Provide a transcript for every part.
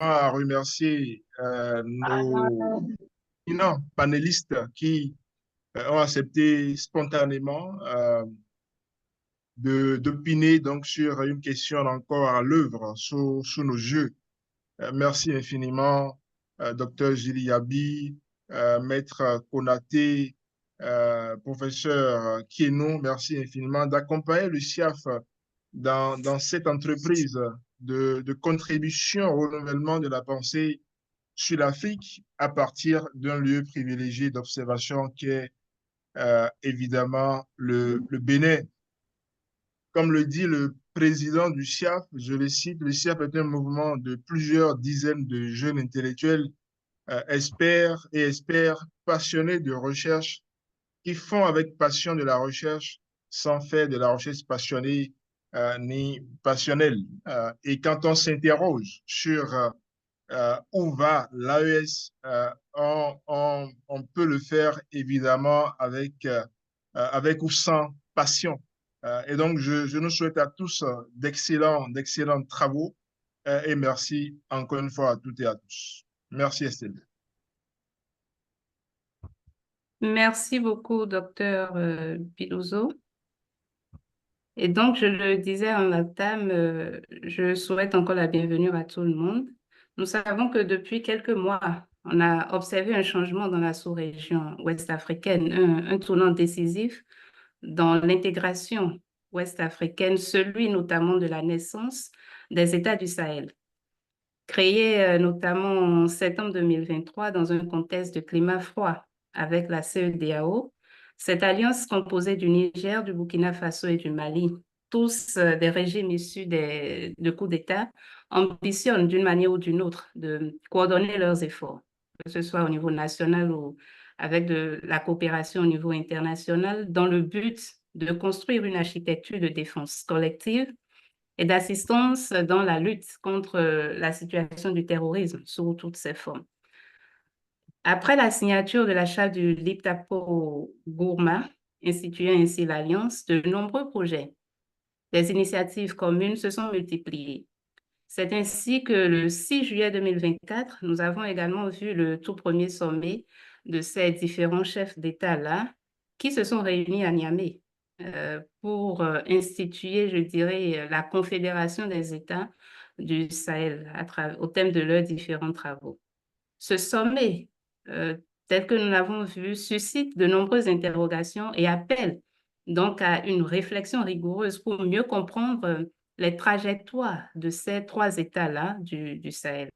à remercier nos éminents panélistes qui ont accepté spontanément d'opiner donc sur une question encore à l'œuvre sous nos yeux. Merci infiniment, Dr. Gili Yabi, Maître Konaté, Professeur Kienou, merci infiniment d'accompagner le SIAF dans cette entreprise de contribution au renouvellement de la pensée sur l'Afrique à partir d'un lieu privilégié d'observation qui est évidemment le Bénin. Comme le dit le président du SIAF, je le cite, le SIAF est un mouvement de plusieurs dizaines de jeunes intellectuels, experts passionnés de recherche, qui font avec passion de la recherche sans faire de la recherche passionnée ni passionnelle. Et quand on s'interroge sur où va l'AES, on peut le faire évidemment avec ou sans passion. Et donc, je nous souhaite à tous d'excellents travaux et merci encore une fois à toutes et à tous. Merci Estelle. Merci beaucoup, docteur Bilouzou. Et donc, je le disais en entame, je souhaite encore la bienvenue à tout le monde. Nous savons que depuis quelques mois, on a observé un changement dans la sous-région ouest-africaine, un tournant décisif dans l'intégration ouest-africaine, celui notamment de la naissance des États du Sahel. Créé notamment en septembre 2023 dans un contexte de climat froid avec la CEDEAO, cette alliance composée du Niger, du Burkina Faso et du Mali, tous des régimes issus de coups d'État, ambitionnent d'une manière ou d'une autre de coordonner leurs efforts, que ce soit au niveau national ou avec de la coopération au niveau international, dans le but de construire une architecture de défense collective et d'assistance dans la lutte contre la situation du terrorisme sous toutes ses formes. Après la signature de la charte du Liptako-Gourma, instituant ainsi l'Alliance, de nombreux projets, des initiatives communes se sont multipliées. C'est ainsi que le 6 juillet 2024, nous avons également vu le tout premier sommet de ces différents chefs d'État-là qui se sont réunis à Niamey pour instituer, je dirais, la Confédération des États du Sahel au thème de leurs différents travaux. Ce sommet, tel que nous l'avons vu, suscite de nombreuses interrogations et appelle donc à une réflexion rigoureuse pour mieux comprendre les trajectoires de ces trois États-là du Sahel.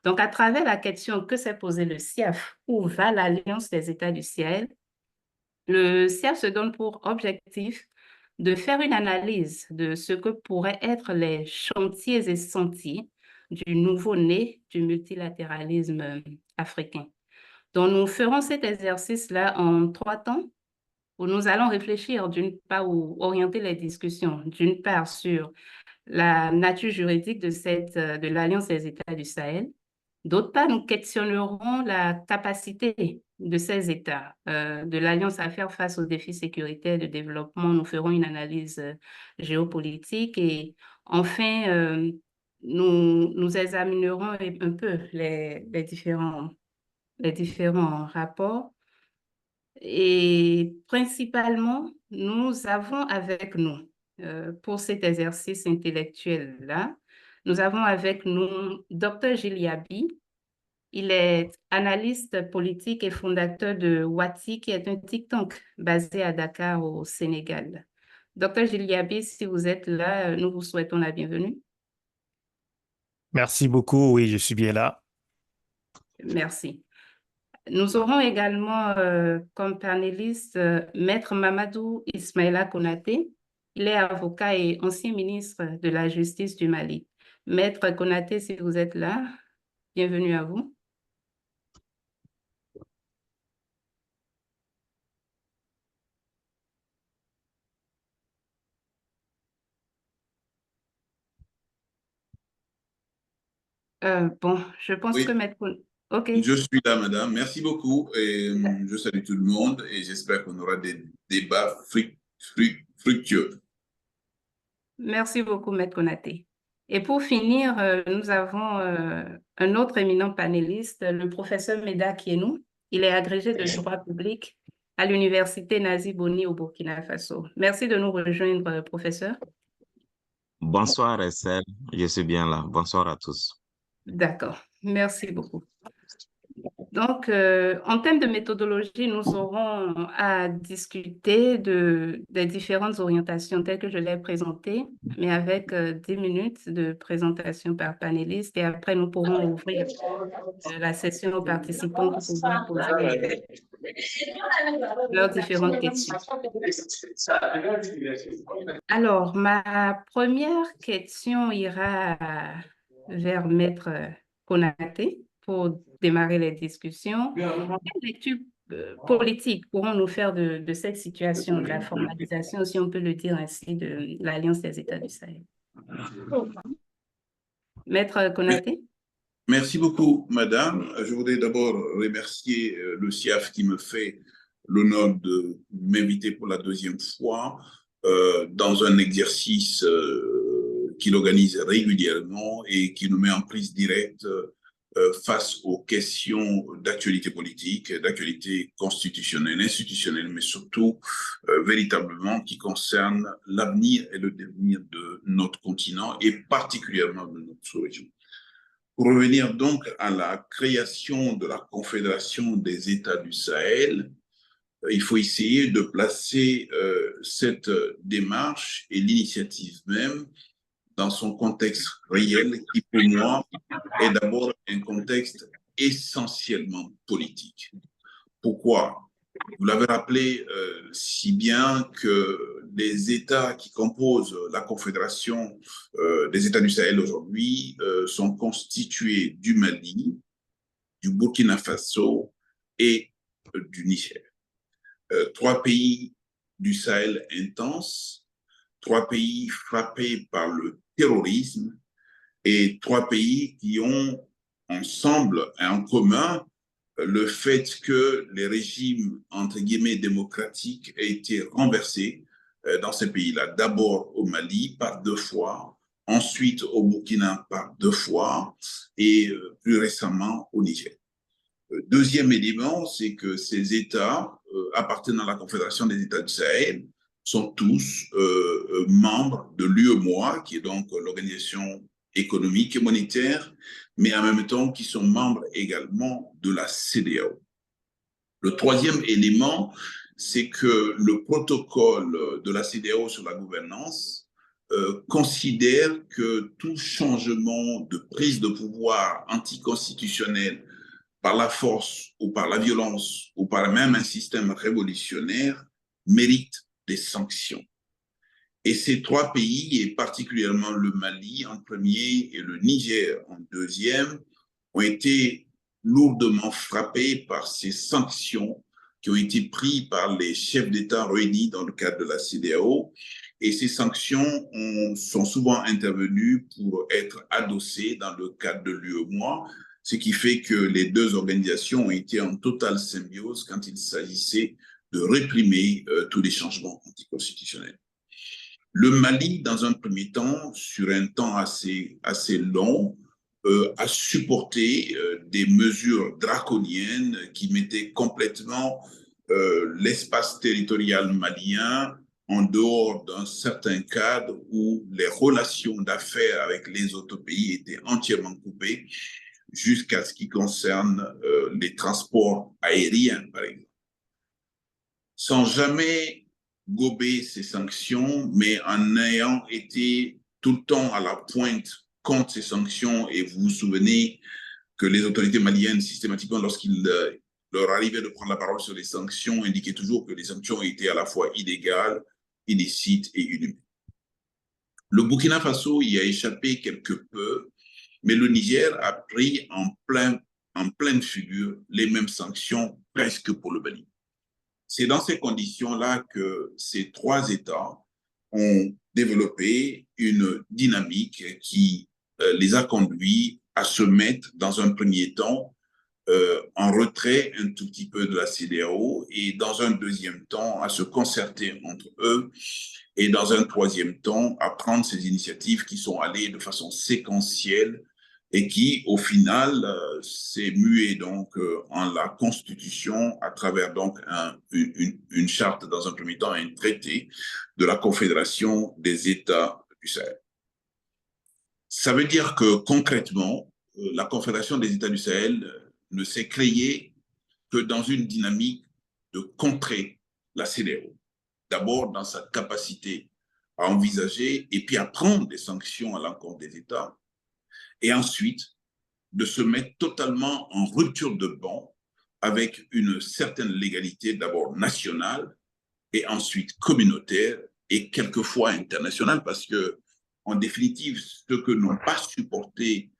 Donc, à travers la question que s'est posée le SIAF, où va l'Alliance des États du Sahel, le SIAF se donne pour objectif de faire une analyse de ce que pourraient être les chantiers et sentiers du nouveau-né du multilatéralisme africain. Donc, nous ferons cet exercice-là en 3 temps où nous allons réfléchir d'une part ou orienter les discussions, d'une part sur la nature juridique de l'Alliance des États du Sahel. D'autre part, nous questionnerons la capacité de ces États, de l'Alliance à faire face aux défis sécuritaires de développement. Nous ferons une analyse géopolitique et enfin, nous examinerons un peu les différents rapports. Et principalement, nous avons avec nous, pour cet exercice intellectuel-là, nous avons avec nous Dr. Gili Yabi. Il est analyste politique et fondateur de Wati, qui est un think tank basé à Dakar, au Sénégal. Dr. Gili Yabi, si vous êtes là, nous vous souhaitons la bienvenue. Merci beaucoup. Oui, je suis bien là. Merci. Nous aurons également comme panéliste Maître Mamadou Ismaïla Konaté. Il est avocat et ancien ministre de la Justice du Mali. Maître Konaté, si vous êtes là, bienvenue à vous. Bon, je pense Oui. que Maître Konaté... OK. Je suis là, madame. Merci beaucoup. Et je salue tout le monde et j'espère qu'on aura des débats fructueux. Merci beaucoup, Maître Konaté. Et pour finir, nous avons un autre éminent panéliste, le professeur Meda Kienou. Il est agrégé de droit public à l'Université Nazi Boni au Burkina Faso. Merci de nous rejoindre, professeur. Bonsoir, Estelle. Je suis bien là. Bonsoir à tous. D'accord. Merci beaucoup. Donc, en termes de méthodologie, nous aurons à discuter des différentes orientations telles que je l'ai présentées, mais avec 10 minutes de présentation par panéliste et après, nous pourrons ouvrir la session aux participants pour pouvoir poser leurs différentes questions. Alors, ma première question ira vers Maître Konaté pour démarrer les discussions. Quelle lecture politique pourrons-nous faire de cette situation, de la formalisation, si on peut le dire ainsi, de l'Alliance des États du Sahel? Maître Konaté? Merci beaucoup, madame. Je voudrais d'abord remercier le CIAF qui me fait l'honneur de m'inviter pour la deuxième fois dans un exercice qu'il organise régulièrement et qui nous met en prise directe face aux questions d'actualité politique, d'actualité constitutionnelle, institutionnelle, mais surtout véritablement qui concernent l'avenir et le devenir de notre continent et particulièrement de notre sous-région. Pour revenir donc à la création de la Confédération des États du Sahel, il faut essayer de placer cette démarche et l'initiative même dans son contexte réel qui, pour moi, est d'abord un contexte essentiellement politique. Pourquoi? Vous l'avez rappelé si bien que les États qui composent la Confédération des États du Sahel aujourd'hui sont constitués du Mali, du Burkina Faso et du Niger. Trois pays du Sahel intense, trois pays frappés par le terrorisme et trois pays qui ont ensemble et en commun le fait que les régimes, entre guillemets, démocratiques aient été renversés dans ces pays-là. D'abord au Mali par 2 fois, ensuite au Burkina par 2 fois et plus récemment au Niger. Deuxième élément, c'est que ces États appartenant à la Confédération des États du Sahel sont tous membres de l'UEMOA, qui est donc l'organisation économique et monétaire, mais en même temps qui sont membres également de la CEDEAO. Le troisième élément, c'est que le protocole de la CEDEAO sur la gouvernance considère que tout changement de prise de pouvoir anticonstitutionnel par la force ou par la violence ou par même un système révolutionnaire mérite des sanctions. Et ces trois pays, et particulièrement le Mali en premier et le Niger en deuxième, ont été lourdement frappés par ces sanctions qui ont été prises par les chefs d'État réunis dans le cadre de la CEDEAO. Et ces sanctions sont souvent intervenues pour être adossées dans le cadre de l'UEMOA, ce qui fait que les deux organisations ont été en totale symbiose quand il s'agissait de réprimer tous les changements anticonstitutionnels. Le Mali, dans un premier temps, sur un temps assez long, a supporté des mesures draconiennes qui mettaient complètement l'espace territorial malien en dehors d'un certain cadre où les relations d'affaires avec les autres pays étaient entièrement coupées jusqu'à ce qui concerne les transports aériens, par exemple. Sans jamais gober ces sanctions, mais en ayant été tout le temps à la pointe contre ces sanctions, et vous vous souvenez que les autorités maliennes, systématiquement, lorsqu'il leur arrivait de prendre la parole sur les sanctions, indiquaient toujours que les sanctions étaient à la fois illégales, illicites et inhumaines. Le Burkina Faso y a échappé quelque peu, mais le Niger a pris en pleine figure les mêmes sanctions presque pour le Mali. C'est dans ces conditions-là que ces trois États ont développé une dynamique qui les a conduits à se mettre dans un premier temps en retrait un tout petit peu de la CEDEAO et dans un deuxième temps à se concerter entre eux et dans un troisième temps à prendre ces initiatives qui sont allées de façon séquentielle et qui, au final, s'est mué donc en la Constitution à travers donc une charte dans un premier temps et un traité de la Confédération des États du Sahel. Ça veut dire que concrètement, la Confédération des États du Sahel ne s'est créée que dans une dynamique de contrer la CEDEAO. D'abord dans sa capacité à envisager et puis à prendre des sanctions à l'encontre des États, et ensuite de se mettre totalement en rupture de banc avec une certaine légalité d'abord nationale et ensuite communautaire et quelquefois internationale, parce que en définitive, ce que n'ont pas supporté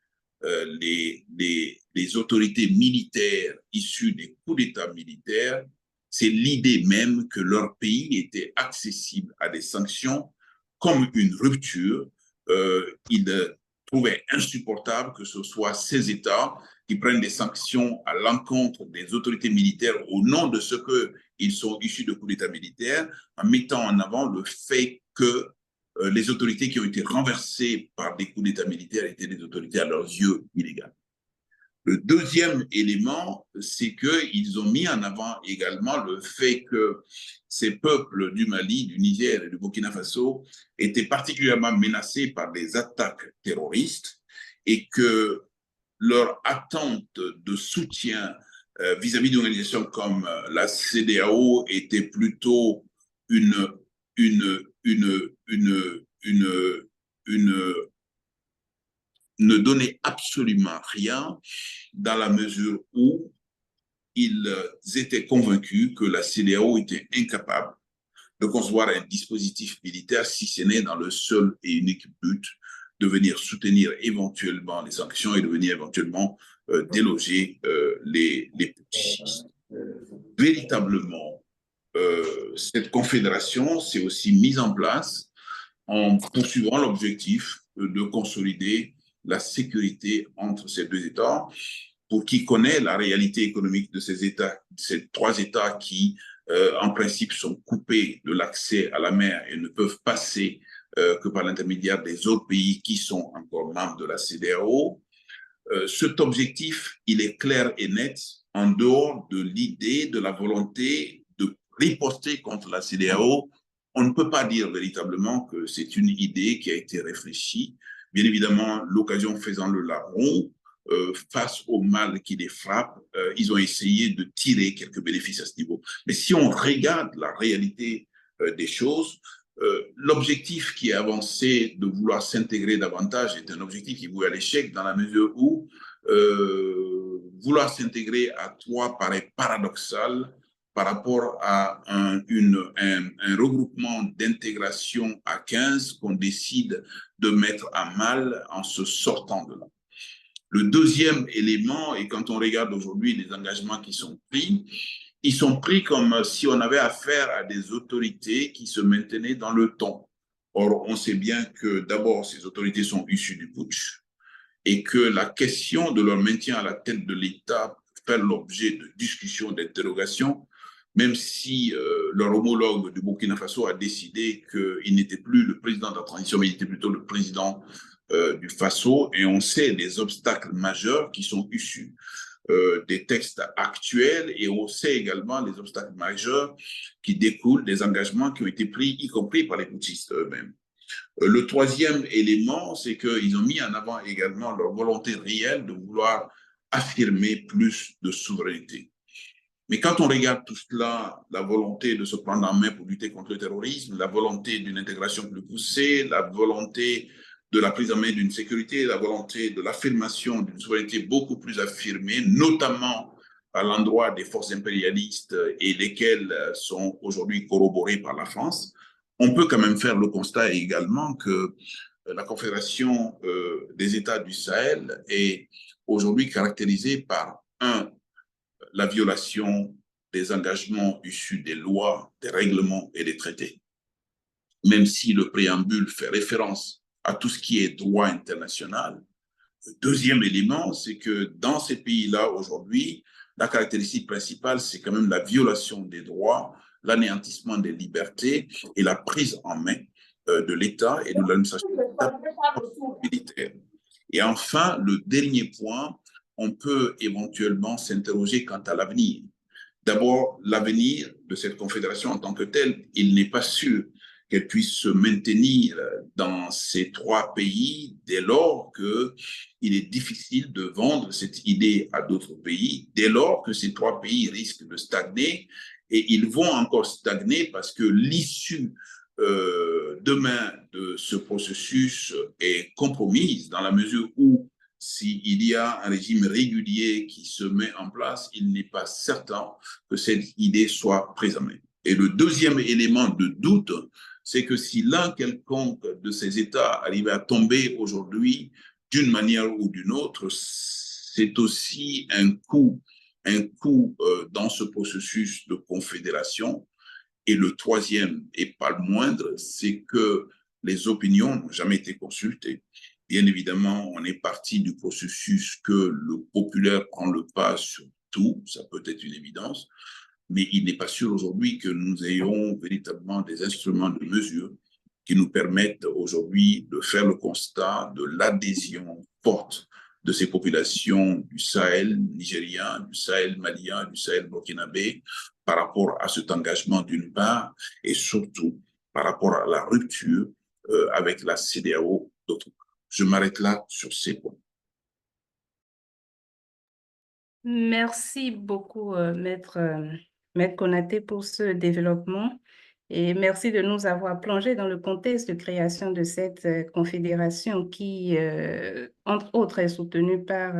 les autorités militaires issues des coups d'État militaires, c'est l'idée même que leur pays était accessible à des sanctions comme une rupture. Ils trouvaient insupportable que ce soit ces États qui prennent des sanctions à l'encontre des autorités militaires au nom de ce qu'ils sont issus de coups d'État militaires, en mettant en avant le fait que les autorités qui ont été renversées par des coups d'État militaires étaient des autorités à leurs yeux illégales. Le deuxième élément, c'est qu'ils ont mis en avant également le fait que ces peuples du Mali, du Niger et du Burkina Faso étaient particulièrement menacés par des attaques terroristes et que leur attente de soutien vis-à-vis d'organisations comme la CEDEAO était plutôt ne donnait absolument rien dans la mesure où ils étaient convaincus que la CEDEAO était incapable de concevoir un dispositif militaire si ce n'est dans le seul et unique but de venir soutenir éventuellement les sanctions et de venir éventuellement déloger les putschistes. Véritablement, cette confédération s'est aussi mise en place en poursuivant l'objectif de consolider la sécurité entre ces deux États. Pour qui connaît la réalité économique de ces États, ces trois États qui, en principe, sont coupés de l'accès à la mer et ne peuvent passer que par l'intermédiaire des autres pays qui sont encore membres de la CEDEAO. Cet objectif, il est clair et net en dehors de l'idée, de la volonté de riposter contre la CEDEAO. On ne peut pas dire véritablement que c'est une idée qui a été réfléchie. Bien évidemment, l'occasion faisant le larron, face au mal qui les frappe, ils ont essayé de tirer quelques bénéfices à ce niveau. Mais si on regarde la réalité des choses, l'objectif qui est avancé de vouloir s'intégrer davantage est un objectif qui est voué à l'échec dans la mesure où vouloir s'intégrer à trois paraît paradoxal par rapport à un regroupement d'intégration à 15 qu'on décide de mettre à mal en se sortant de là. Le deuxième élément, et quand on regarde aujourd'hui les engagements qui sont pris, ils sont pris comme si on avait affaire à des autorités qui se maintenaient dans le temps. Or, on sait bien que d'abord, ces autorités sont issues du putsch et que la question de leur maintien à la tête de l'État fait l'objet de discussions, d'interrogations, même si leur homologue du Burkina Faso a décidé qu'il n'était plus le président de la transition, mais il était plutôt le président du Faso, et on sait les obstacles majeurs qui sont issus des textes actuels, et on sait également les obstacles majeurs qui découlent des engagements qui ont été pris, y compris par les putschistes eux-mêmes. Le troisième élément, c'est qu'ils ont mis en avant également leur volonté réelle de vouloir affirmer plus de souveraineté. Mais quand on regarde tout cela, la volonté de se prendre en main pour lutter contre le terrorisme, la volonté d'une intégration plus poussée, la volonté de la prise en main d'une sécurité, la volonté de l'affirmation d'une souveraineté beaucoup plus affirmée, notamment à l'endroit des forces impérialistes et lesquelles sont aujourd'hui corroborées par la France, on peut quand même faire le constat également que la Confédération des États du Sahel est aujourd'hui caractérisée par la violation des engagements issus des lois, des règlements et des traités. Même si le préambule fait référence à tout ce qui est droit international, Deuxième élément, c'est que dans ces pays-là, aujourd'hui, la caractéristique principale, c'est quand même la violation des droits, l'anéantissement des libertés et la prise en main de l'État et de l'administration militaire. Et enfin, le dernier point, on peut éventuellement s'interroger quant à l'avenir. D'abord, l'avenir de cette confédération en tant que telle, il n'est pas sûr qu'elle puisse se maintenir dans ces trois pays dès lors qu'il est difficile de vendre cette idée à d'autres pays, dès lors que ces trois pays risquent de stagner, et ils vont encore stagner parce que l'issue demain de ce processus est compromise dans la mesure où s'il y a un régime régulier qui se met en place, il n'est pas certain que cette idée soit préservée. Et le deuxième élément de doute, c'est que si l'un quelconque de ces États arrivait à tomber aujourd'hui d'une manière ou d'une autre, c'est aussi un coup dans ce processus de confédération. Et le troisième, et pas le moindre, c'est que les opinions n'ont jamais été consultées. Bien évidemment, on est parti du processus que le populaire prend le pas sur tout, ça peut être une évidence, mais il n'est pas sûr aujourd'hui que nous ayons véritablement des instruments de mesure qui nous permettent aujourd'hui de faire le constat de l'adhésion forte de ces populations du Sahel nigérien, du Sahel malien, du Sahel burkinabé, par rapport à cet engagement d'une part, et surtout par rapport à la rupture avec la CEDEAO d'autre part. Je m'arrête là sur ces points. Merci beaucoup, Maître Konaté, pour ce développement. Et merci de nous avoir plongé dans le contexte de création de cette confédération qui, entre autres, est soutenue par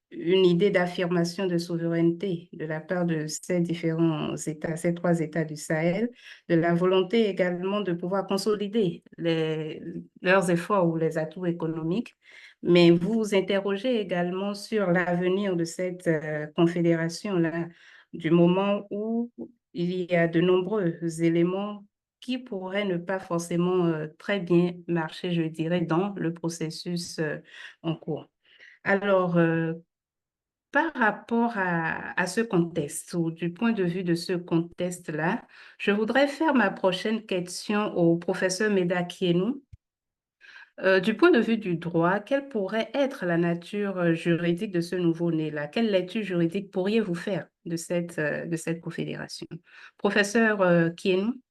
une idée d'affirmation de souveraineté de la part de ces différents États, ces trois États du Sahel, de la volonté également de pouvoir consolider leurs efforts ou les atouts économiques. Mais vous vous interrogez également sur l'avenir de cette confédération-là, du moment où il y a de nombreux éléments qui pourraient ne pas forcément très bien marcher, je dirais, dans le processus en cours. Alors, par rapport à ce contexte, ou du point de vue de ce contexte-là, je voudrais faire ma prochaine question au professeur Meda Kienou. Du point de vue du droit, quelle pourrait être la nature juridique de ce nouveau-né-là? Quelle lecture juridique pourriez-vous faire de cette confédération? Professeur Kienou?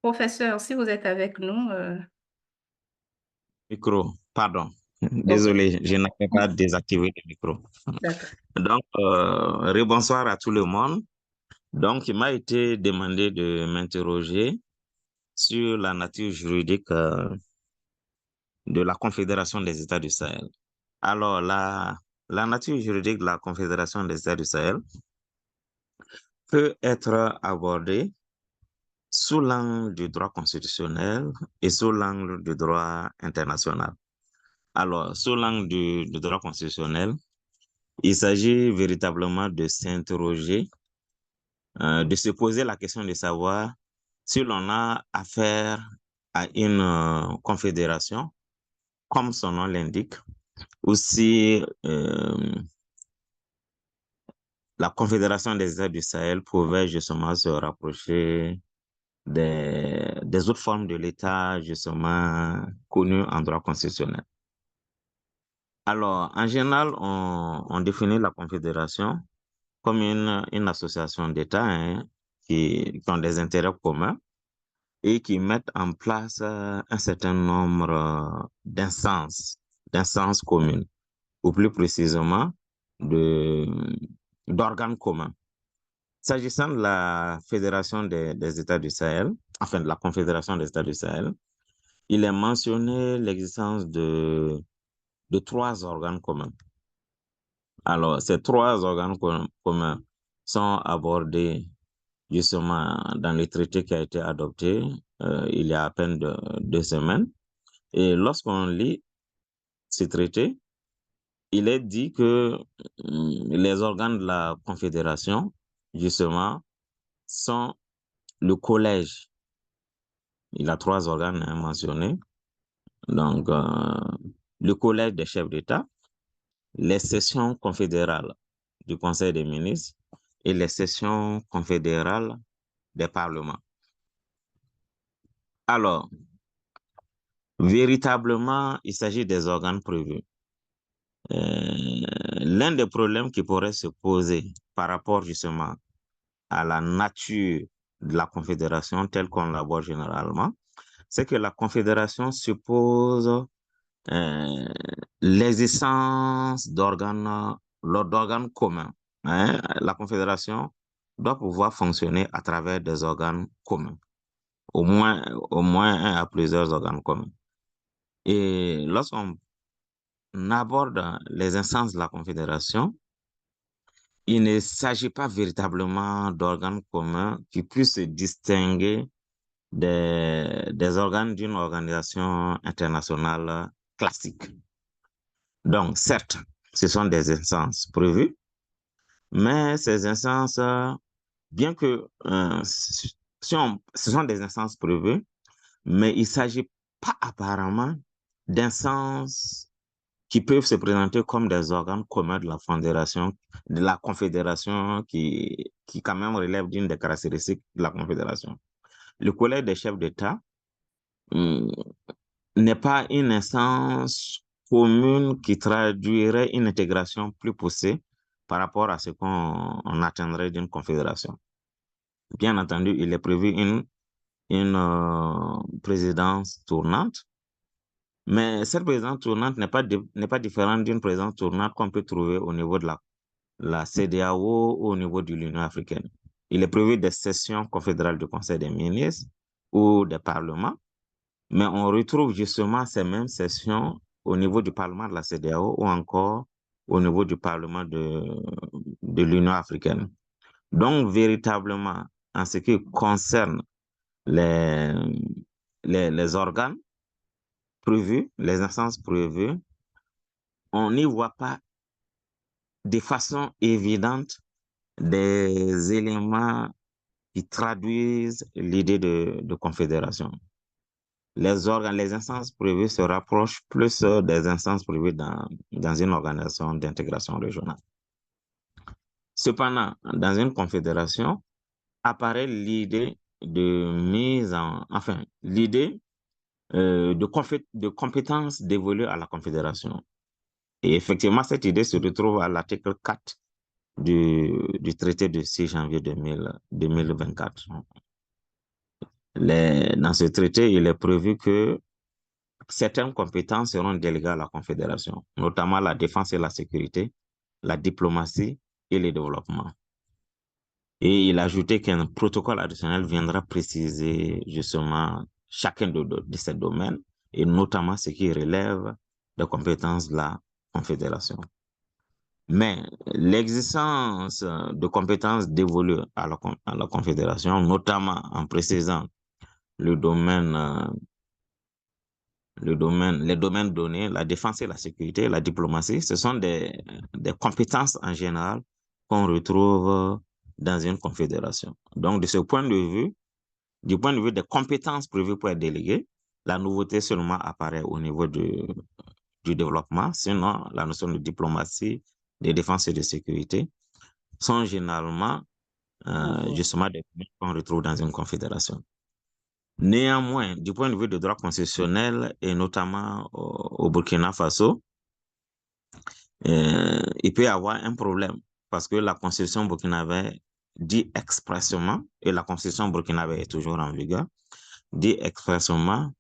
Professeur, si vous êtes avec nous, Micro, pardon. ok, Désolé, je n'avais pas désactivé le micro. d'accord. Donc, rebonsoir à tout le monde. Donc, il m'a été demandé de m'interroger sur la nature juridique de la Confédération des États du Sahel. Alors, la nature juridique de la Confédération des États du Sahel peut être abordée sous l'angle du droit constitutionnel et sous l'angle du droit international. Alors, sous l'angle du droit constitutionnel, il s'agit véritablement de s'interroger, de se poser la question de savoir si l'on a affaire à une confédération, comme son nom l'indique, ou si la Confédération des États du Sahel pouvait justement se rapprocher des autres formes de l'État justement connues en droit constitutionnel. Alors, en général, on définit la Confédération comme une association d'États qui ont des intérêts communs et qui mettent en place un certain nombre d'instances communes, ou plus précisément d'organes communs. S'agissant de la Fédération des États du Sahel, enfin de la Confédération des États du Sahel, il est mentionné l'existence de trois organes communs. Alors, ces trois organes communs sont abordés justement dans le traité qui a été adopté il y a à peine 2 semaines. Et lorsqu'on lit ce traité, il est dit que les organes de la Confédération, justement, sont le collège. Il a 3 organes mentionnés. Donc, le collège des chefs d'État, les sessions confédérales du Conseil des ministres et les sessions confédérales des parlements. Alors, véritablement, il s'agit des organes prévus. L'un des problèmes qui pourrait se poser par rapport justement à la nature de la Confédération telle qu'on la voit généralement, c'est que la Confédération suppose l'existence d'organes communs. Hein. La Confédération doit pouvoir fonctionner à travers des organes communs, au moins un à plusieurs organes communs. Et lorsqu'on aborde les instances de la Confédération, il ne s'agit pas véritablement d'organes communs qui puissent se distinguer des organes d'une organisation internationale classique. Donc, certes, ce sont des instances prévues, mais ces instances, bien que ce sont des instances prévues, mais il ne s'agit pas apparemment d'instances qui peuvent se présenter comme des organes communs de la Confédération qui quand même relève d'une des caractéristiques de la Confédération. Le collège des chefs d'État n'est pas une instance commune qui traduirait une intégration plus poussée par rapport à ce qu'on atteindrait d'une confédération. Bien entendu, il est prévu une présidence tournante, mais cette présidence tournante n'est pas différente d'une présidence tournante qu'on peut trouver au niveau de la CEDEAO ou au niveau de l'Union africaine. Il est prévu des sessions confédérales du Conseil des ministres ou des parlements, mais on retrouve justement ces mêmes sessions au niveau du Parlement de la CEDEAO ou encore au niveau du Parlement de l'Union africaine. Donc, véritablement, en ce qui concerne les organes prévus, les instances prévues, on n'y voit pas de façon évidente des éléments qui traduisent l'idée de confédération. Les instances prévues se rapprochent plus des instances prévues dans une organisation d'intégration régionale. Cependant, dans une confédération, apparaît l'idée de compétences dévolues à la confédération. Et effectivement, cette idée se retrouve à l'article 4 du traité du 6 janvier 2024. Dans ce traité, il est prévu que certaines compétences seront déléguées à la Confédération, notamment la défense et la sécurité, la diplomatie et le développement. Et il a ajouté qu'un protocole additionnel viendra préciser justement chacun de ces domaines, et notamment ce qui relève des compétences de la Confédération. Mais l'existence de compétences dévolues à la Confédération, notamment en précisant les domaines donnés, la défense et la sécurité, la diplomatie, ce sont des compétences en général qu'on retrouve dans une confédération. Donc, de ce point de vue, du point de vue des compétences prévues pour être déléguées, la nouveauté seulement apparaît au niveau du développement. Sinon, la notion de diplomatie, de défense et de sécurité sont généralement justement des domaines qu'on retrouve dans une confédération. Néanmoins, du point de vue du droit constitutionnel, et notamment au Burkina Faso, il peut y avoir un problème parce que la constitution burkinabé dit expressément, et la constitution burkinabé est toujours en vigueur, dit expressément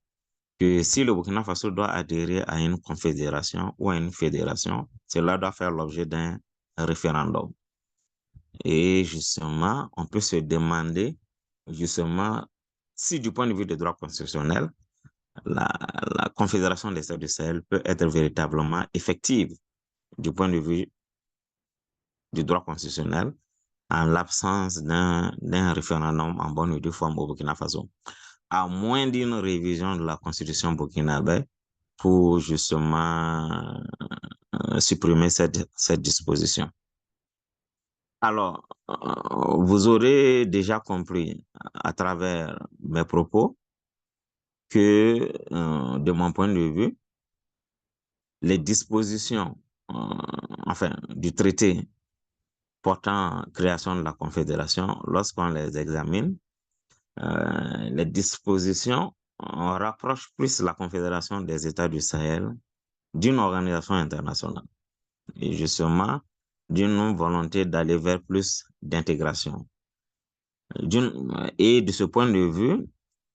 que si le Burkina Faso doit adhérer à une confédération ou à une fédération, cela doit faire l'objet d'un référendum. Et justement, on peut se demander justement si du point de vue du droit constitutionnel, la Confédération des États du Sahel peut être véritablement effective du point de vue du droit constitutionnel en l'absence d'un référendum en bonne et due forme au Burkina Faso, à moins d'une révision de la constitution burkinabé pour justement supprimer cette disposition. Alors, vous aurez déjà compris à travers mes propos que, de mon point de vue, les dispositions du traité portant création de la Confédération, lorsqu'on les examine, les dispositions rapprochent plus la Confédération des États du Sahel d'une organisation internationale et justement d'une volonté d'aller vers plus d'intégration. Et de ce point de vue,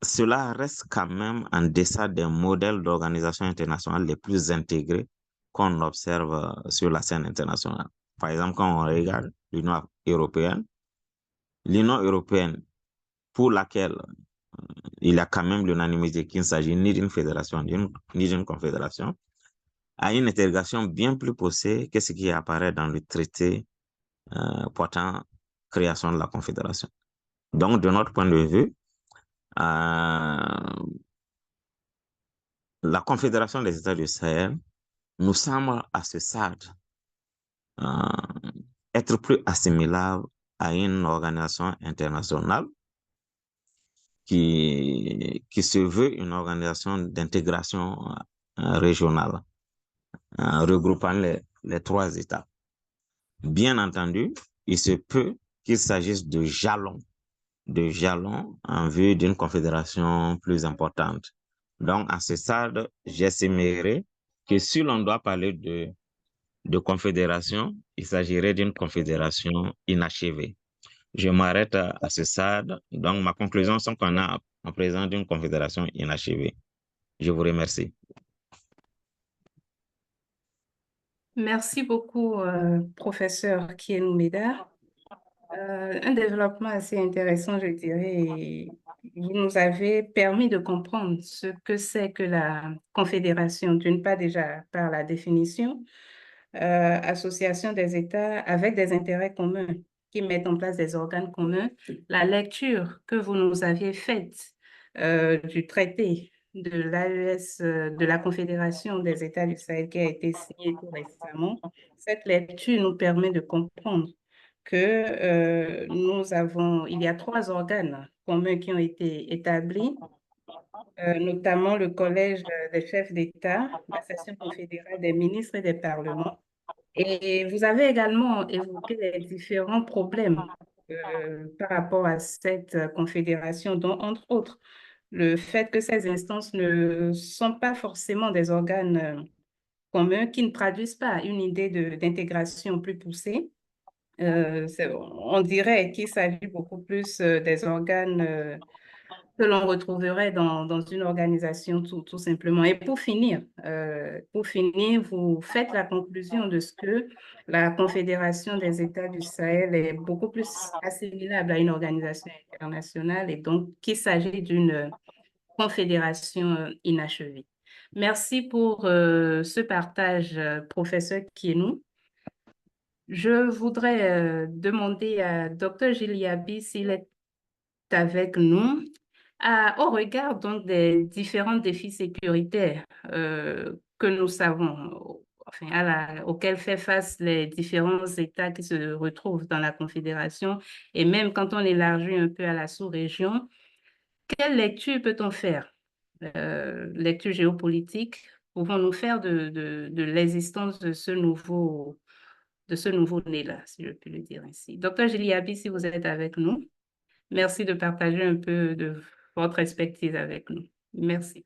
cela reste quand même en deçà des modèles d'organisation internationale les plus intégrés qu'on observe sur la scène internationale. Par exemple, quand on regarde l'Union européenne pour laquelle il y a quand même l'unanimité qu'il ne s'agit ni d'une fédération ni d'une confédération, a une intégration bien plus poussée que ce qui apparaît dans le traité portant création de la Confédération. Donc, de notre point de vue, la Confédération des États du Sahel nous semble à ce stade être plus assimilable à une organisation internationale qui se veut une organisation d'intégration régionale, regroupant les 3 États. Bien entendu, il se peut qu'il s'agisse de jalons en vue d'une confédération plus importante. Donc, à ce stade, j'estimerais que si l'on doit parler de confédération, il s'agirait d'une confédération inachevée. Je m'arrête à ce stade. Donc, ma conclusion, c'est qu'on a en présence d'une confédération inachevée. Je vous remercie. Merci beaucoup, professeur Kienou Meda. Un développement assez intéressant, je dirais, et vous nous avez permis de comprendre ce que c'est que la confédération, d'une part déjà par la définition, association des États avec des intérêts communs qui mettent en place des organes communs. La lecture que vous nous aviez faite du traité de l'AES, de la Confédération des États du Sahel qui a été signé tout récemment, cette lecture nous permet de comprendre que il y a 3 organes communs qui ont été établis, notamment le Collège des chefs d'État, la session confédérale des ministres et des parlements. Et vous avez également évoqué les différents problèmes par rapport à cette confédération, dont entre autres le fait que ces instances ne sont pas forcément des organes communs qui ne traduisent pas une idée d'intégration plus poussée. On dirait qu'il s'agit beaucoup plus des organes que l'on retrouverait dans une organisation tout simplement. Et pour finir, vous faites la conclusion de ce que la Confédération des États du Sahel est beaucoup plus assimilable à une organisation internationale et donc qu'il s'agit d'une confédération inachevée. Merci pour ce partage, professeur Kienou. Je voudrais demander à Dr. Giliabi s'il est avec nous. Au regard donc des différents défis sécuritaires que nous savons, enfin, auxquels fait face les différents États qui se retrouvent dans la Confédération, et même quand on élargit un peu à la sous-région, quelle lecture peut-on faire? Lecture géopolitique, pouvons-nous faire de l'existence de ce nouveau-né-là, si je puis le dire ainsi. Docteur Giliabi, si vous êtes avec nous, merci de partager un peu de votre expertise avec nous. Merci.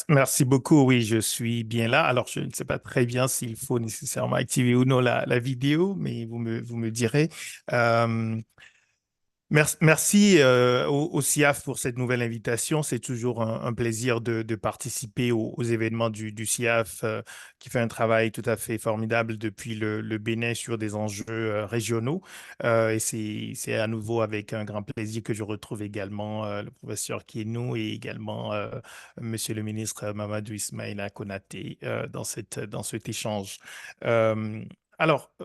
Merci beaucoup. Oui, je suis bien là. Alors, je ne sais pas très bien s'il faut nécessairement activer ou non la vidéo, mais vous me direz. Merci au CIAF pour cette nouvelle invitation. C'est toujours un plaisir de participer aux événements du CIAF qui fait un travail tout à fait formidable depuis le Bénin sur des enjeux régionaux. Et c'est à nouveau avec un grand plaisir que je retrouve également le professeur Kienou et également Monsieur le ministre Mamadou Ismaïla Konaté dans cet échange. Alors,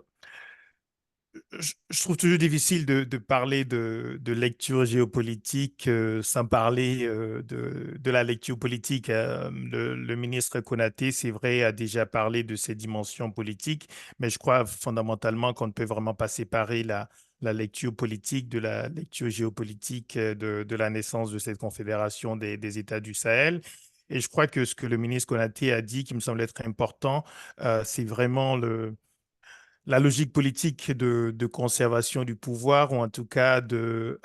je trouve toujours difficile de parler de lecture géopolitique sans parler de la lecture politique. Le ministre Konaté, c'est vrai, a déjà parlé de ces dimensions politiques, mais je crois fondamentalement qu'on ne peut vraiment pas séparer la lecture politique de la lecture géopolitique de la naissance de cette confédération des États du Sahel. Et je crois que ce que le ministre Konaté a dit, qui me semble être important, c'est vraiment la logique politique de conservation du pouvoir, ou en tout cas du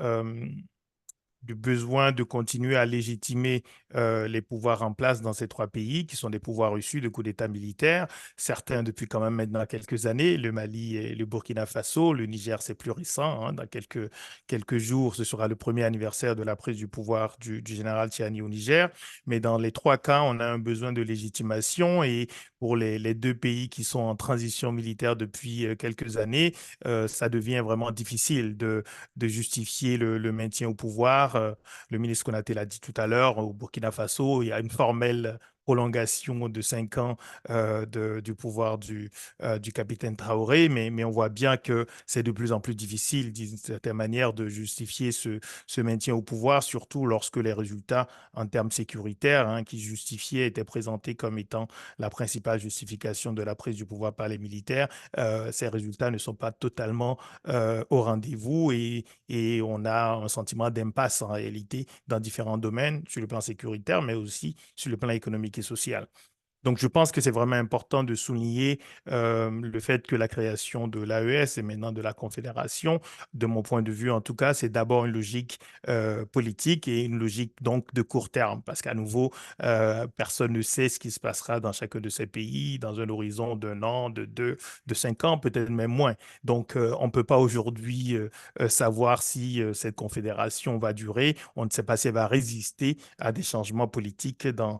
besoin de continuer à légitimer les pouvoirs en place dans ces trois pays, qui sont des pouvoirs issus de coups d'État militaires, certains depuis quand même maintenant quelques années, le Mali et le Burkina Faso, le Niger c'est plus récent, hein, dans quelques jours ce sera le premier anniversaire de la prise du pouvoir du général Tiani au Niger, mais dans les trois cas on a un besoin de légitimation, et pour les deux pays qui sont en transition militaire depuis quelques années, ça devient vraiment difficile de justifier le maintien au pouvoir. Le ministre Konaté l'a dit tout à l'heure, au Burkina Faso, il y a une formelle prolongation de 5 ans du pouvoir du capitaine Traoré, mais on voit bien que c'est de plus en plus difficile, d'une certaine manière, de justifier ce maintien au pouvoir, surtout lorsque les résultats en termes sécuritaires, hein, qui justifiaient, étaient présentés comme étant la principale justification de la prise du pouvoir par les militaires. Ces résultats ne sont pas totalement au rendez-vous, et on a un sentiment d'impasse en réalité dans différents domaines, sur le plan sécuritaire, mais aussi sur le plan économique et social. Donc, je pense que c'est vraiment important de souligner le fait que la création de l'AES et maintenant de la Confédération, de mon point de vue en tout cas, c'est d'abord une logique politique et une logique donc de court terme, parce qu'à nouveau, personne ne sait ce qui se passera dans chacun de ces pays dans un horizon d'un an, de 2, de 5 ans, peut-être même moins. Donc, on ne peut pas aujourd'hui savoir si cette confédération va durer. On ne sait pas si elle va résister à des changements politiques dans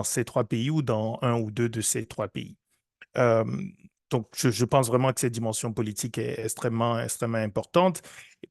ces trois pays ou dans un ou deux de ces trois pays. Euh, donc, je pense vraiment que cette dimension politique est extrêmement importante,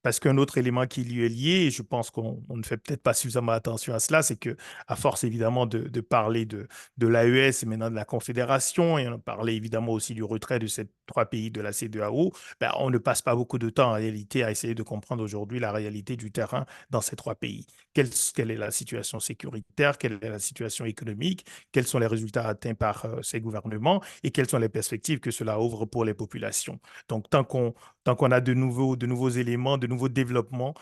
parce qu'un autre élément qui lui est lié, et je pense qu'on ne fait peut-être pas suffisamment attention à cela, c'est que, à force évidemment de parler de l'AES et maintenant de la Confédération, et on a parlé évidemment aussi du retrait de ces trois pays de la CEDEAO, ben, on ne passe pas beaucoup de temps en réalité à essayer de comprendre aujourd'hui la réalité du terrain dans ces trois pays. Quelle est la situation sécuritaire, quelle est la situation économique, quels sont les résultats atteints par ces gouvernements, et quelles sont les perspectives que cela ouvre pour les populations. Donc, tant qu'on a de nouveaux éléments, de nouveaux développements,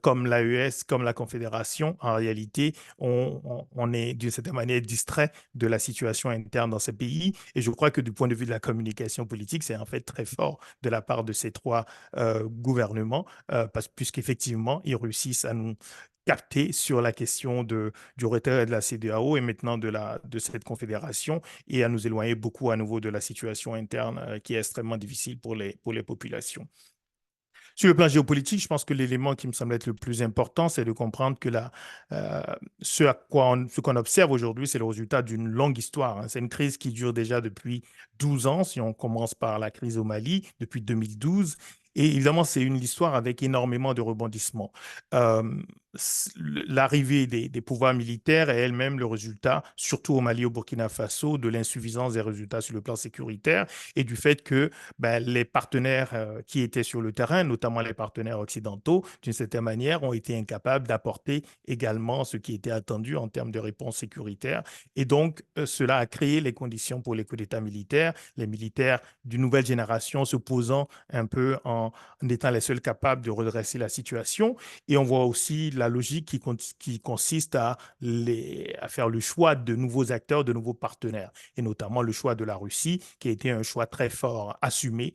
comme l'AES, comme la Confédération, en réalité, on est d'une certaine manière distrait de la situation interne dans ces pays. Et je crois que du point de vue de la communication politique, c'est en fait très fort de la part de ces trois gouvernements, puisqu'effectivement, ils réussissent à nous capter sur la question du retrait de la CEDEAO et maintenant de cette confédération, et à nous éloigner beaucoup à nouveau de la situation interne qui est extrêmement difficile pour les populations. Sur le plan géopolitique, je pense que l'élément qui me semble être le plus important, c'est de comprendre que ce qu'on observe aujourd'hui, c'est le résultat d'une longue histoire, hein. C'est une crise qui dure déjà depuis 12 ans, si on commence par la crise au Mali, depuis 2012. Et évidemment, c'est une histoire avec énormément de rebondissements. Euh, L'arrivée des pouvoirs militaires est elle-même le résultat, surtout au Mali et au Burkina Faso, de l'insuffisance des résultats sur le plan sécuritaire, et du fait que ben, les partenaires qui étaient sur le terrain, notamment les partenaires occidentaux, d'une certaine manière, ont été incapables d'apporter également ce qui était attendu en termes de réponse sécuritaire. Et donc, cela a créé les conditions pour les coups d'État militaires, les militaires d'une nouvelle génération se posant un peu en étant les seuls capables de redresser la situation. Et on voit aussi la logique qui consiste à faire le choix de nouveaux acteurs, de nouveaux partenaires, et notamment le choix de la Russie, qui a été un choix très fort assumé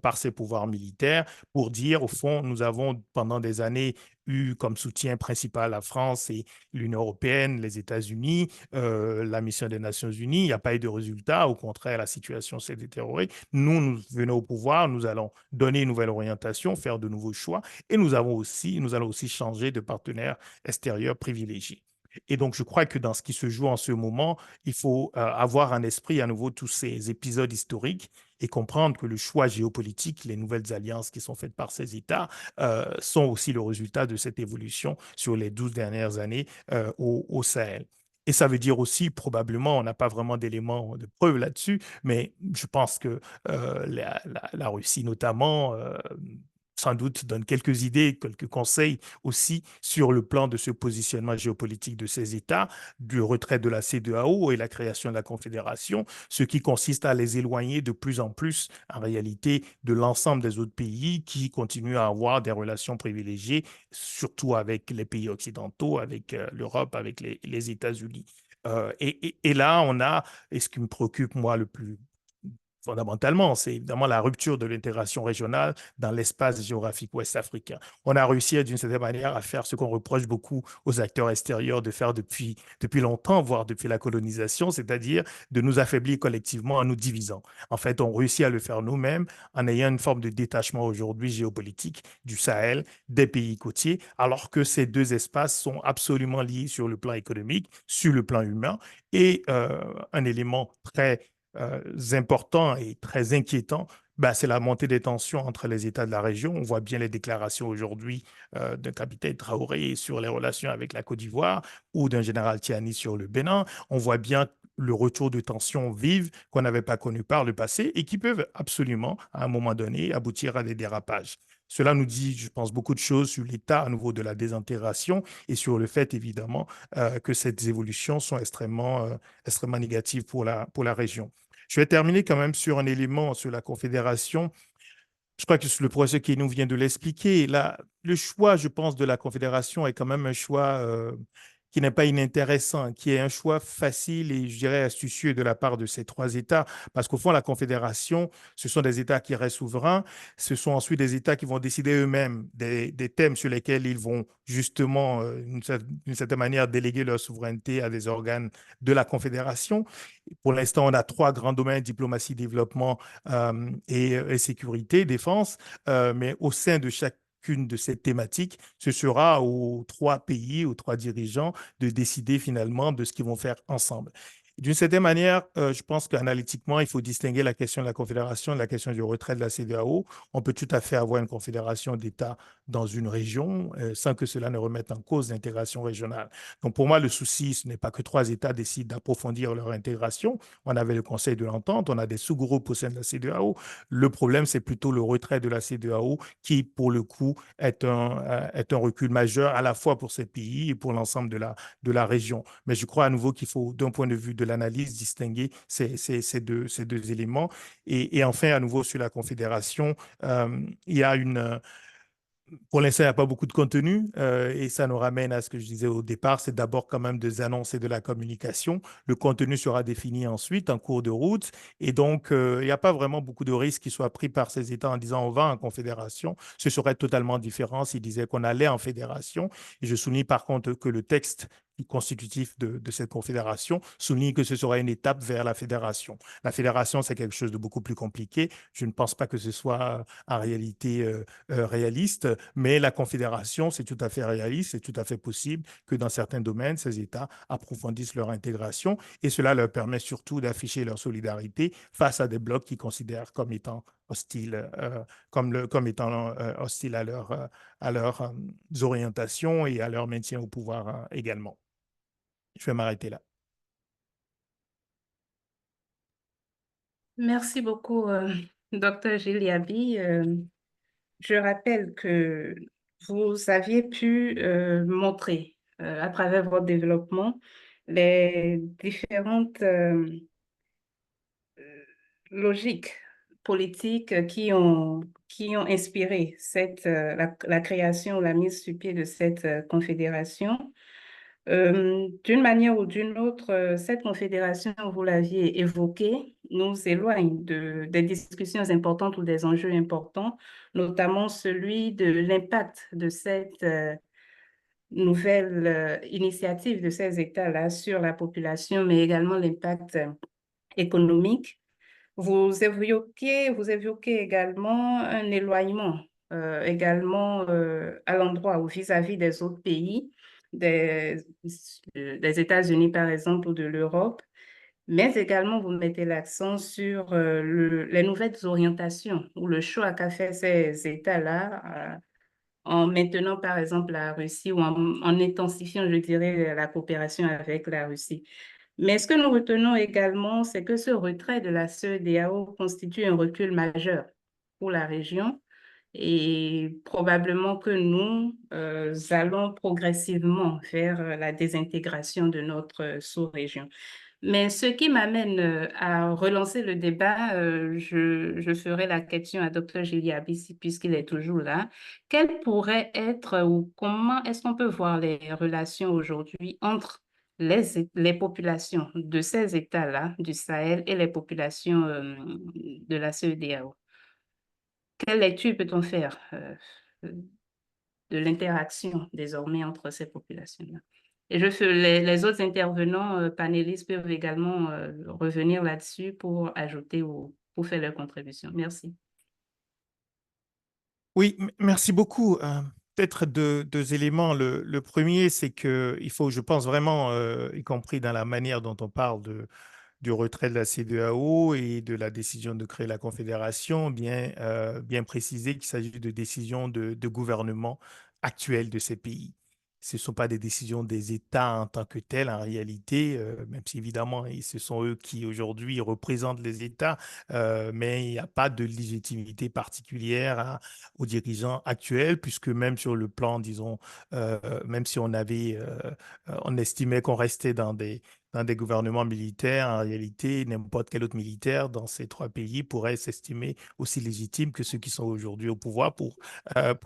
par ses pouvoirs militaires, pour dire, au fond, nous avons pendant des années eu comme soutien principal la France et l'Union européenne, les États-Unis, la mission des Nations Unies. Il n'y a pas eu de résultat. Au contraire, la situation s'est détériorée. Nous venons au pouvoir, nous allons donner une nouvelle orientation, faire de nouveaux choix, et nous allons aussi changer de partenaire extérieur privilégié. Et donc, je crois que dans ce qui se joue en ce moment, il faut avoir en esprit à nouveau tous ces épisodes historiques et comprendre que le choix géopolitique, les nouvelles alliances qui sont faites par ces États, sont aussi le résultat de cette évolution sur les 12 dernières années au Sahel. Et ça veut dire aussi, probablement, on n'a pas vraiment d'éléments de preuve là-dessus, mais je pense que la Russie notamment, sans doute donne quelques idées, quelques conseils aussi sur le plan de ce positionnement géopolitique de ces États, du retrait de la CEDEAO et la création de la Confédération, ce qui consiste à les éloigner de plus en plus, en réalité, de l'ensemble des autres pays qui continuent à avoir des relations privilégiées, surtout avec les pays occidentaux, avec l'Europe, avec les États-Unis. Et là, on a, et ce qui me préoccupe, moi, le plus fondamentalement, c'est évidemment la rupture de l'intégration régionale dans l'espace géographique ouest-africain. On a réussi d'une certaine manière à faire ce qu'on reproche beaucoup aux acteurs extérieurs de faire depuis longtemps, voire depuis la colonisation, c'est-à-dire de nous affaiblir collectivement en nous divisant. En fait, on réussit à le faire nous-mêmes en ayant une forme de détachement aujourd'hui géopolitique du Sahel, des pays côtiers, alors que ces deux espaces sont absolument liés sur le plan économique, sur le plan humain, et un élément très important et très inquiétant, ben, c'est la montée des tensions entre les États de la région. On voit bien les déclarations aujourd'hui d'un capitaine Traoré sur les relations avec la Côte d'Ivoire ou d'un général Tiani sur le Bénin. On voit bien le retour de tensions vives qu'on n'avait pas connues par le passé et qui peuvent absolument, à un moment donné, aboutir à des dérapages. Cela nous dit, je pense, beaucoup de choses sur l'état à nouveau de la désintégration et sur le fait, évidemment, que ces évolutions sont extrêmement négatives pour la région. Je vais terminer quand même sur un élément sur la Confédération. Je crois que le professeur qui nous vient de l'expliquer. Là, le choix, je pense, de la Confédération est quand même un choix qui n'est pas inintéressant, qui est un choix facile et, je dirais, astucieux de la part de ces trois États. Parce qu'au fond, la Confédération, ce sont des États qui restent souverains. Ce sont ensuite des États qui vont décider eux-mêmes des thèmes sur lesquels ils vont justement, d'une certaine manière, déléguer leur souveraineté à des organes de la Confédération. Pour l'instant, on a trois grands domaines, diplomatie, développement et sécurité, défense, mais au sein de chacune de ces thématiques, ce sera aux trois pays, aux trois dirigeants de décider finalement de ce qu'ils vont faire ensemble. D'une certaine manière, je pense qu'analytiquement, il faut distinguer la question de la Confédération de la question du retrait de la CEDEAO. On peut tout à fait avoir une confédération d'États dans une région sans que cela ne remette en cause l'intégration régionale. Donc pour moi, le souci, ce n'est pas que trois États décident d'approfondir leur intégration. On avait le Conseil de l'Entente, on a des sous-groupes au sein de la CEDEAO. Le problème, c'est plutôt le retrait de la CEDEAO qui, pour le coup, est un recul majeur à la fois pour ces pays et pour l'ensemble de la région. Mais je crois à nouveau qu'il faut, d'un point de vue de l'analyse, distinguer ces deux éléments. Et enfin, à nouveau, sur la Confédération, il y a pour l'instant, il n'y a pas beaucoup de contenu et ça nous ramène à ce que je disais au départ, c'est d'abord quand même des annonces et de la communication. Le contenu sera défini ensuite en cours de route et donc il n'y a pas vraiment beaucoup de risques qui soient pris par ces États en disant on va en confédération. Ce serait totalement différent s'ils disaient qu'on allait en fédération. Et je souligne par contre que le texte constitutif de cette confédération souligne que ce sera une étape vers la fédération. La fédération, c'est quelque chose de beaucoup plus compliqué. Je ne pense pas que ce soit en réalité réaliste, mais la confédération, c'est tout à fait réaliste, c'est tout à fait possible que dans certains domaines, ces États approfondissent leur intégration et cela leur permet surtout d'afficher leur solidarité face à des blocs qu'ils considèrent comme étant hostiles, comme étant hostiles à leurs orientations et à leur maintien au pouvoir également. Je vais m'arrêter là. Merci beaucoup, Dr. Giliabi. Je rappelle que vous aviez pu montrer à travers votre développement les différentes logiques politiques qui ont inspiré la création, la mise sur pied de cette confédération. D'une manière ou d'une autre, cette confédération, vous l'aviez évoqué, nous éloigne des discussions importantes ou des enjeux importants, notamment celui de l'impact de cette nouvelle initiative de ces États-là sur la population, mais également l'impact économique. Vous évoquez également un éloignement, également à l'endroit ou vis-à-vis des autres pays, des États-Unis par exemple ou de l'Europe, mais également vous mettez l'accent sur les nouvelles orientations ou le choix qu'a fait ces États-là en maintenant, par exemple, la Russie ou en intensifiant, je dirais, la coopération avec la Russie. Mais ce que nous retenons également, c'est que ce retrait de la CEDEAO constitue un recul majeur pour la région et probablement que nous allons progressivement vers la désintégration de notre sous-région. Mais ce qui m'amène à relancer le débat, je ferai la question à Dr. Gili Abissi puisqu'il est toujours là. Quelles pourraient être ou comment est-ce qu'on peut voir les relations aujourd'hui entre les populations de ces États-là, du Sahel, et les populations de la CEDEAO? Quelle lecture peut-on faire de l'interaction désormais entre ces populations-là? Et les autres intervenants, panélistes, peuvent également revenir là-dessus pour ajouter ou pour faire leur contribution. Merci. Oui, merci beaucoup. Peut-être deux éléments. Le premier, c'est qu'il faut, je pense vraiment, y compris dans la manière dont on parle du retrait de la CEDEAO et de la décision de créer la Confédération, bien préciser qu'il s'agit de décisions de gouvernement actuel de ces pays. Ce ne sont pas des décisions des États en tant que tels, en réalité, même si évidemment, ce sont eux qui aujourd'hui représentent les États, mais il n'y a pas de légitimité particulière aux dirigeants actuels, puisque même sur le plan, disons, même si on estimait qu'on restait dans des gouvernements militaires, en réalité, n'importe quel autre militaire dans ces trois pays pourrait s'estimer aussi légitime que ceux qui sont aujourd'hui au pouvoir pour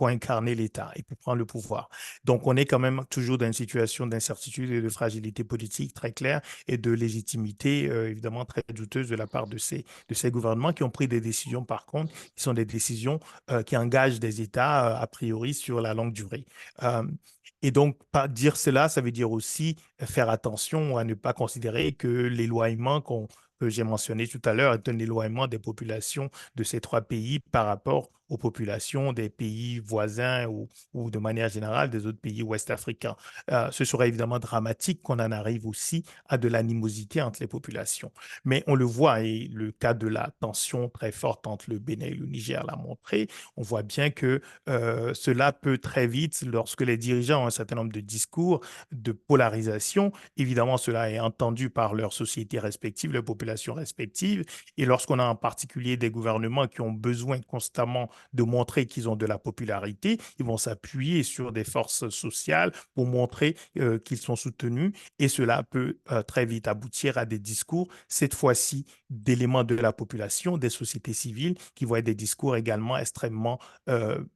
incarner l'État et pour prendre le pouvoir. Donc, on est quand même toujours dans une situation d'incertitude et de fragilité politique très claire et de légitimité, évidemment, très douteuse de la part de ces gouvernements qui ont pris des décisions, par contre, qui sont des décisions qui engagent des États, a priori, sur la longue durée. Et donc, dire cela, ça veut dire aussi faire attention à ne pas considérer que l'éloignement que j'ai mentionné tout à l'heure est un éloignement des populations de ces trois pays par rapport aux populations des pays voisins ou de manière générale des autres pays ouest-africains. Ce serait évidemment dramatique qu'on en arrive aussi à de l'animosité entre les populations. Mais on le voit, et le cas de la tension très forte entre le Bénin et le Niger l'a montré, on voit bien que cela peut très vite, lorsque les dirigeants ont un certain nombre de discours de polarisation, évidemment, cela est entendu par leurs sociétés respectives, leurs populations respectives, et lorsqu'on a en particulier des gouvernements qui ont besoin constamment de montrer qu'ils ont de la popularité, ils vont s'appuyer sur des forces sociales pour montrer qu'ils sont soutenus, et cela peut très vite aboutir à des discours, cette fois-ci, d'éléments de la population, des sociétés civiles, qui vont être des discours également extrêmement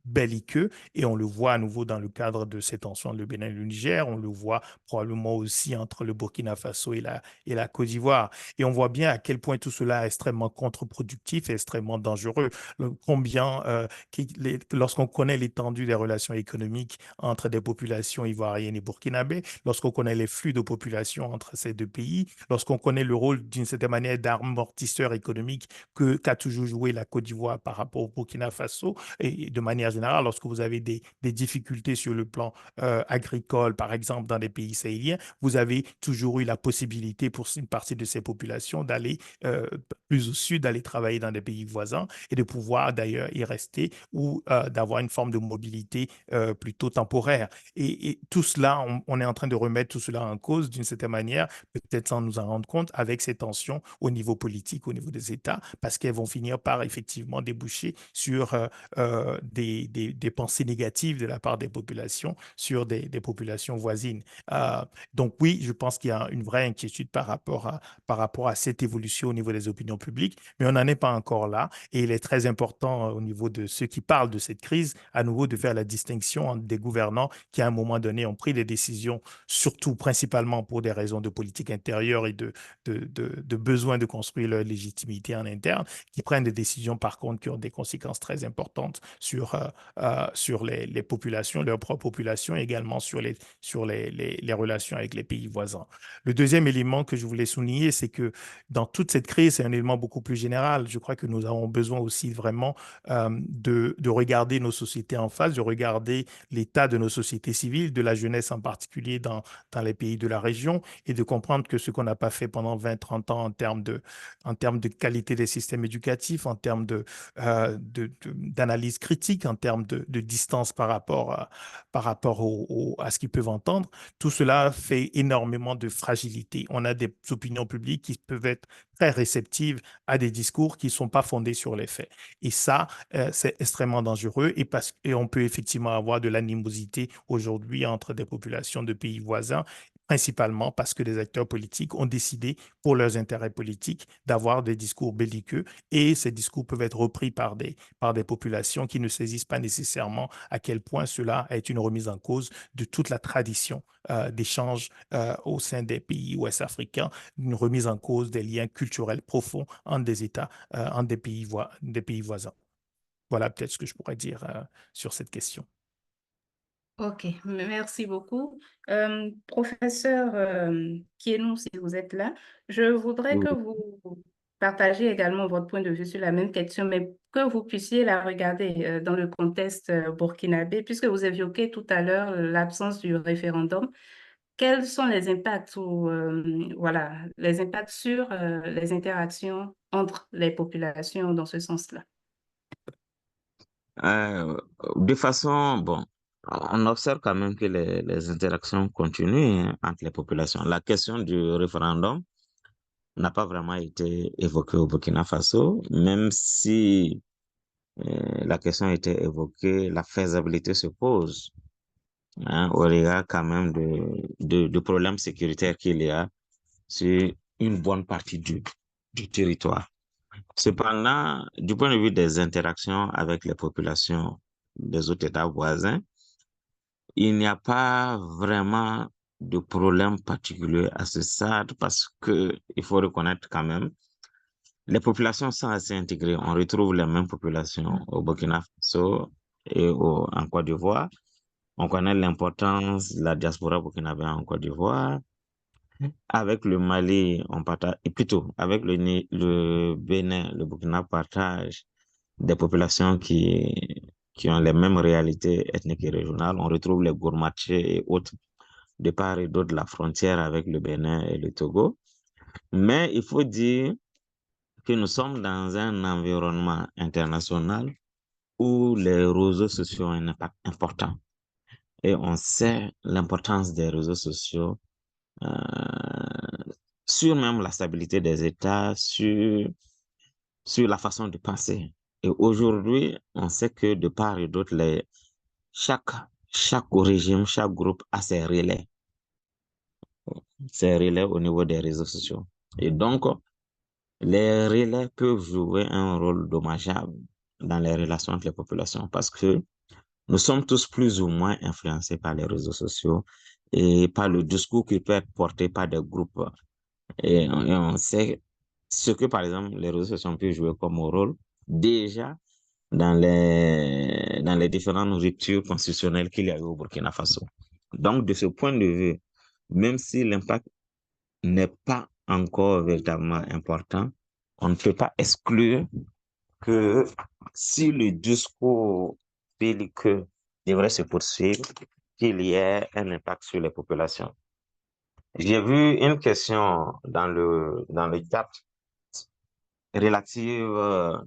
belliqueux, et on le voit à nouveau dans le cadre de ces tensions entre le Bénin et le Niger, on le voit probablement aussi entre le Burkina Faso et la Côte d'Ivoire. Et on voit bien à quel point tout cela est extrêmement contre-productif et extrêmement dangereux. Lorsqu'on connaît l'étendue des relations économiques entre des populations ivoiriennes et burkinabées, lorsqu'on connaît les flux de population entre ces deux pays, lorsqu'on connaît le rôle d'une certaine manière d'amortisseur économique qu'a toujours joué la Côte d'Ivoire par rapport au Burkina Faso, et de manière générale, lorsque vous avez des difficultés sur le plan agricole, par exemple, dans des pays sahéliens, vous avez toujours eu la possibilité pour une partie de ces populations d'aller plus au sud, d'aller travailler dans des pays voisins et de pouvoir d'ailleurs y rester ou d'avoir une forme de mobilité plutôt temporaire. Et tout cela, on est en train de remettre tout cela en cause d'une certaine manière, peut-être sans nous en rendre compte, avec ces tensions au niveau politique, au niveau des États, parce qu'elles vont finir par effectivement déboucher sur des pensées négatives de la part des populations sur des populations voisines. Donc oui, je pense qu'il y a une vraie inquiétude par rapport à cette évolution au niveau des opinions publiques, mais on n'en est pas encore là. Et il est très important au niveau de ceux qui parlent de cette crise, à nouveau, de faire la distinction entre des gouvernants qui, à un moment donné, ont pris des décisions, surtout principalement pour des raisons de politique intérieure et de besoin de construire leur légitimité en interne, qui prennent des décisions, par contre, qui ont des conséquences très importantes sur les populations, leur propre population, et également sur les relations avec les pays voisins. Le deuxième élément que je voulais souligner, c'est que dans toute cette crise, c'est un élément beaucoup plus général. Je crois que nous avons besoin aussi vraiment de regarder nos sociétés en face, de regarder l'état de nos sociétés civiles, de la jeunesse en particulier dans les pays de la région, et de comprendre que ce qu'on n'a pas fait pendant 20-30 ans en termes en termes de qualité des systèmes éducatifs, en termes d'analyse critique, en termes de distance par rapport à ce qu'ils peuvent entendre. Tout cela fait énormément de fragilité. On a des opinions publiques qui peuvent être très réceptives à des discours qui ne sont pas fondés sur les faits. Et ça, c'est extrêmement dangereux et on peut effectivement avoir de l'animosité aujourd'hui entre des populations de pays voisins, principalement parce que des acteurs politiques ont décidé, pour leurs intérêts politiques, d'avoir des discours belliqueux et ces discours peuvent être repris par des populations qui ne saisissent pas nécessairement à quel point cela est une remise en cause de toute la tradition d'échange au sein des pays ouest-africains, une remise en cause des liens culturels profonds entre des États, entre des pays voisins. Voilà peut-être ce que je pourrais dire sur cette question. Ok, merci beaucoup. Professeur Kienou, si vous êtes là, je voudrais que vous partagiez également votre point de vue sur la même question, mais que vous puissiez la regarder dans le contexte burkinabé, puisque vous évoquez tout à l'heure l'absence du référendum. Quels sont les impacts voilà, les impacts sur les interactions entre les populations dans ce sens-là? De façon, bon, on observe quand même que les interactions continuent entre les populations. La question du référendum n'a pas vraiment été évoquée au Burkina Faso, même si la question a été évoquée, la faisabilité se pose, hein, au regard quand même de problèmes sécuritaires qu'il y a sur une bonne partie du territoire. Cependant, du point de vue des interactions avec les populations des autres États voisins, il n'y a pas vraiment de problème particulier à ce stade parce que il faut reconnaître quand même, les populations sont assez intégrées. On retrouve les mêmes populations au Burkina Faso et en Côte d'Ivoire. On connaît l'importance de la diaspora burkinabé en Côte d'Ivoire. Avec le Mali, on partage, et plutôt avec le Bénin, le Burkina partage des populations qui ont les mêmes réalités ethniques et régionales. On retrouve les Gourmatiers et autres de part et d'autre de la frontière avec le Bénin et le Togo. Mais il faut dire que nous sommes dans un environnement international où les réseaux sociaux ont un impact important. Et on sait l'importance des réseaux sociaux euh, sur même la stabilité des États, sur la façon de penser. Et aujourd'hui, on sait que de part et d'autre, chaque régime, chaque groupe a ses relais au niveau des réseaux sociaux. Et donc, les relais peuvent jouer un rôle dommageable dans les relations entre les populations parce que nous sommes tous plus ou moins influencés par les réseaux sociaux et par le discours qui peut être porté par des groupes. Et on sait ce que, par exemple, les réseaux sociaux peuvent jouer comme rôle déjà dans les différentes ruptures constitutionnelles qu'il y a eu au Burkina Faso. Donc, de ce point de vue, même si l'impact n'est pas encore véritablement important, on ne peut pas exclure que si le discours belliqueux devrait se poursuivre, qu'il y ait un impact sur les populations. J'ai vu une question dans le chat relative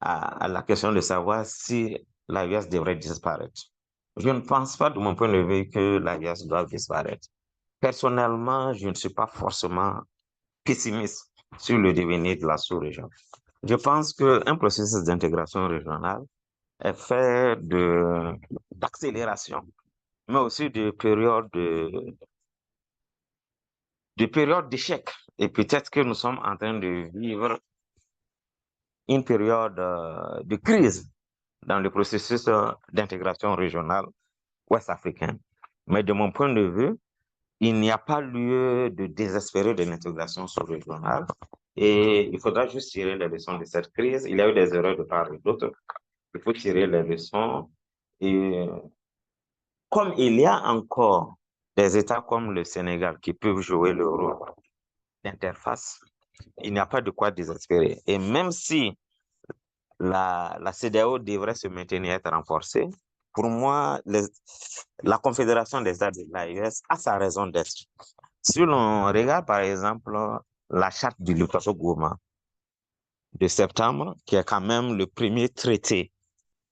à la question de savoir si l'AVS devrait disparaître. Je ne pense pas, de mon point de vue, que l'AVS doit disparaître. Personnellement, je ne suis pas forcément pessimiste sur le devenir de la sous-région. Je pense qu'un processus d'intégration régionale est fait d'accélération, mais aussi de périodes d'échec. Et peut-être que nous sommes en train de vivre une période de crise dans le processus d'intégration régionale ouest-africaine. Mais de mon point de vue, il n'y a pas lieu de désespérer de l'intégration sous-régionale et il faudra juste tirer les leçons de cette crise. Il y a eu des erreurs de part et d'autre. Il faut tirer les leçons et comme il y a encore des États comme le Sénégal qui peuvent jouer le rôle d'interface, il n'y a pas de quoi désespérer. Et même si la CEDEAO devrait se maintenir et être renforcée, pour moi, la Confédération des États de l'AES a sa raison d'être. Si l'on regarde, par exemple, la charte du Lukaso Gourma, de septembre, qui est quand même le premier traité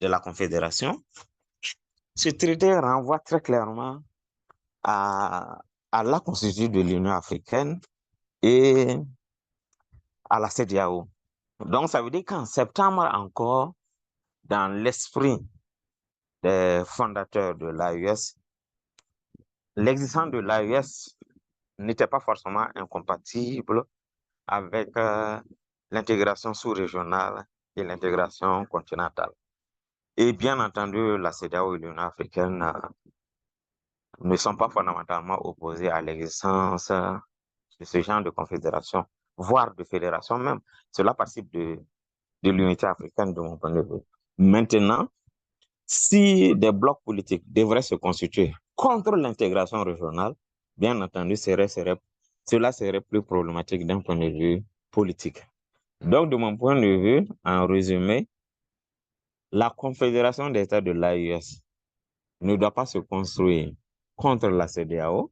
de la Confédération. Ce traité renvoie très clairement à la Constitution de l'Union africaine et à la CEDEAO. Donc, ça veut dire qu'en septembre encore, dans l'esprit des fondateurs de l'AES, l'existence de l'AES n'était pas forcément incompatible avec l'intégration sous-régionale et l'intégration continentale. Et bien entendu, la CEDEAO et l'Union africaine ne sont pas fondamentalement opposés à l'existence de ce genre de confédération, voire de fédération même. Cela participe de l'unité africaine de mon point de vue. Maintenant, si des blocs politiques devraient se constituer contre l'intégration régionale, bien entendu, cela serait plus problématique d'un point de vue politique. Donc, de mon point de vue, en résumé, la Confédération des États de l'AES ne doit pas se construire contre la CEDEAO,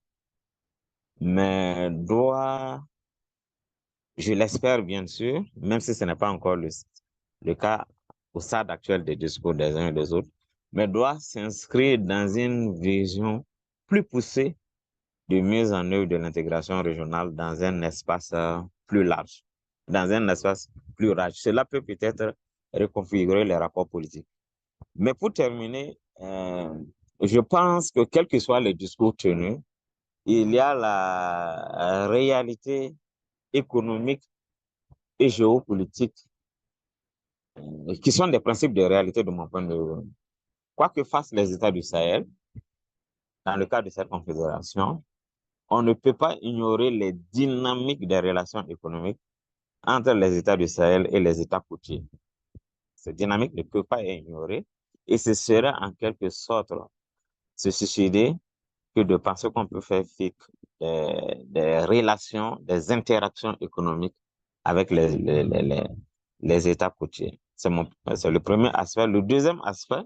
mais doit, je l'espère bien sûr, même si ce n'est pas encore le cas au stade actuel des discours des uns et des autres, mais doit s'inscrire dans une vision plus poussée de mise en œuvre de l'intégration régionale dans un espace plus large, dans un espace plus large. Cela peut peut-être reconfigurer les rapports politiques. Mais pour terminer, je pense que quel que soit le discours tenu, il y a la réalité économique et géopolitique qui sont des principes de réalité de mon point de vue. Quoi que fassent les États du Sahel, dans le cadre de cette confédération, on ne peut pas ignorer les dynamiques des relations économiques entre les États du Sahel et les États côtiers. Cette dynamique ne peut pas être ignorée et ce serait en quelque sorte se suicider que de penser qu'on peut faire fi des relations, des interactions économiques avec les États côtiers. C'est le premier aspect. Le deuxième aspect,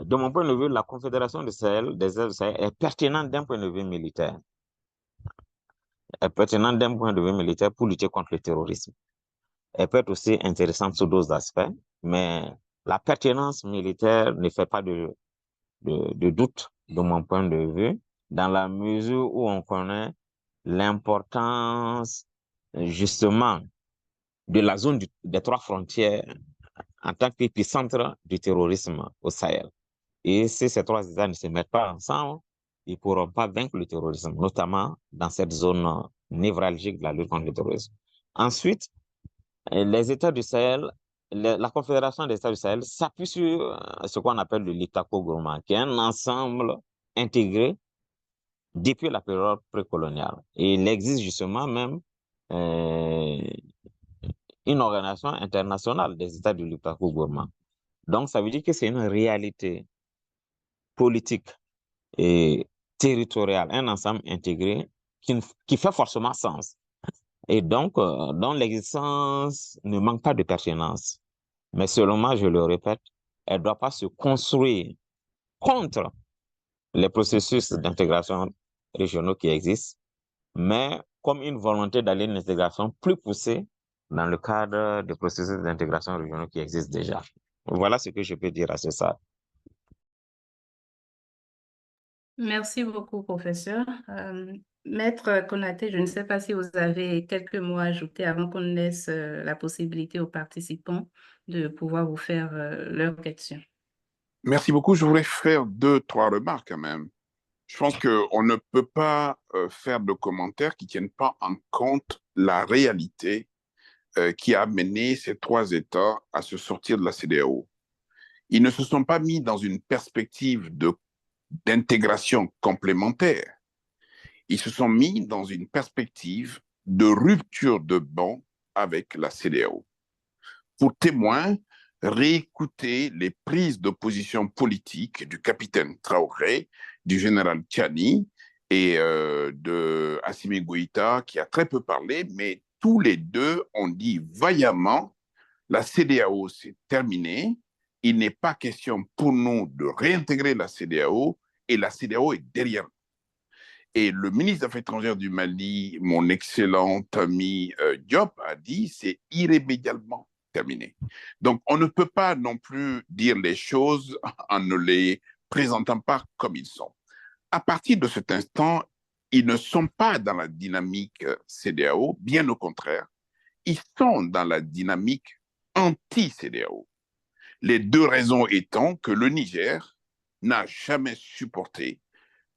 de mon point de vue, la Confédération des États du Sahel est pertinente d'un point de vue militaire. Est pertinente d'un point de vue militaire pour lutter contre le terrorisme. Elle peut être aussi intéressante sur d'autres aspects, mais la pertinence militaire ne fait pas de doute de mon point de vue, dans la mesure où on connaît l'importance justement de la zone des trois frontières en tant qu'épicentre du terrorisme au Sahel. Et si ces trois États ne se mettent pas ensemble, ils ne pourront pas vaincre le terrorisme, notamment dans cette zone névralgique de la lutte contre le terrorisme. Ensuite, les États du Sahel, la Confédération des États du Sahel s'appuie sur ce qu'on appelle le Liptako-Gourma, qui est un ensemble intégré depuis la période précoloniale. Et il existe justement même une organisation internationale des États du Liptako-Gourma. Donc, ça veut dire que c'est une réalité politique et territoriale, un ensemble intégré qui fait forcément sens. Et donc, dont l'existence ne manque pas de pertinence. Mais seulement, je le répète, elle ne doit pas se construire contre les processus d'intégration régionaux qui existent, mais comme une volonté d'aller une intégration plus poussée dans le cadre des processus d'intégration régionaux qui existent déjà. Voilà ce que je peux dire à ce stade. Merci beaucoup, professeur. Maître Konaté, je ne sais pas si vous avez quelques mots à ajouter avant qu'on laisse la possibilité aux participants de pouvoir vous faire leurs questions. Merci beaucoup. Je voudrais faire 2-3 remarques quand même. Je pense qu'on ne peut pas faire de commentaires qui ne tiennent pas en compte la réalité qui a mené ces trois États à se sortir de la CEDEAO. Ils ne se sont pas mis dans une perspective d'intégration complémentaire. Ils se sont mis dans une perspective de rupture de banc avec la CEDEAO. Pour témoin, réécouter les prises de position politique du capitaine Traoré, du général Tchani et de Assimi Goïta, qui a très peu parlé, mais tous les deux ont dit vaillamment, la CEDEAO c'est terminé, il n'est pas question pour nous de réintégrer la CEDEAO et la CEDEAO est derrière nous. Et le ministre des Affaires étrangères du Mali, mon excellent ami Diop, a dit c'est irrémédiablement terminé. Donc, on ne peut pas non plus dire les choses en ne les présentant pas comme ils sont. À partir de cet instant, ils ne sont pas dans la dynamique CEDEAO, bien au contraire, ils sont dans la dynamique anti-CEDEAO. Les deux raisons étant que le Niger n'a jamais supporté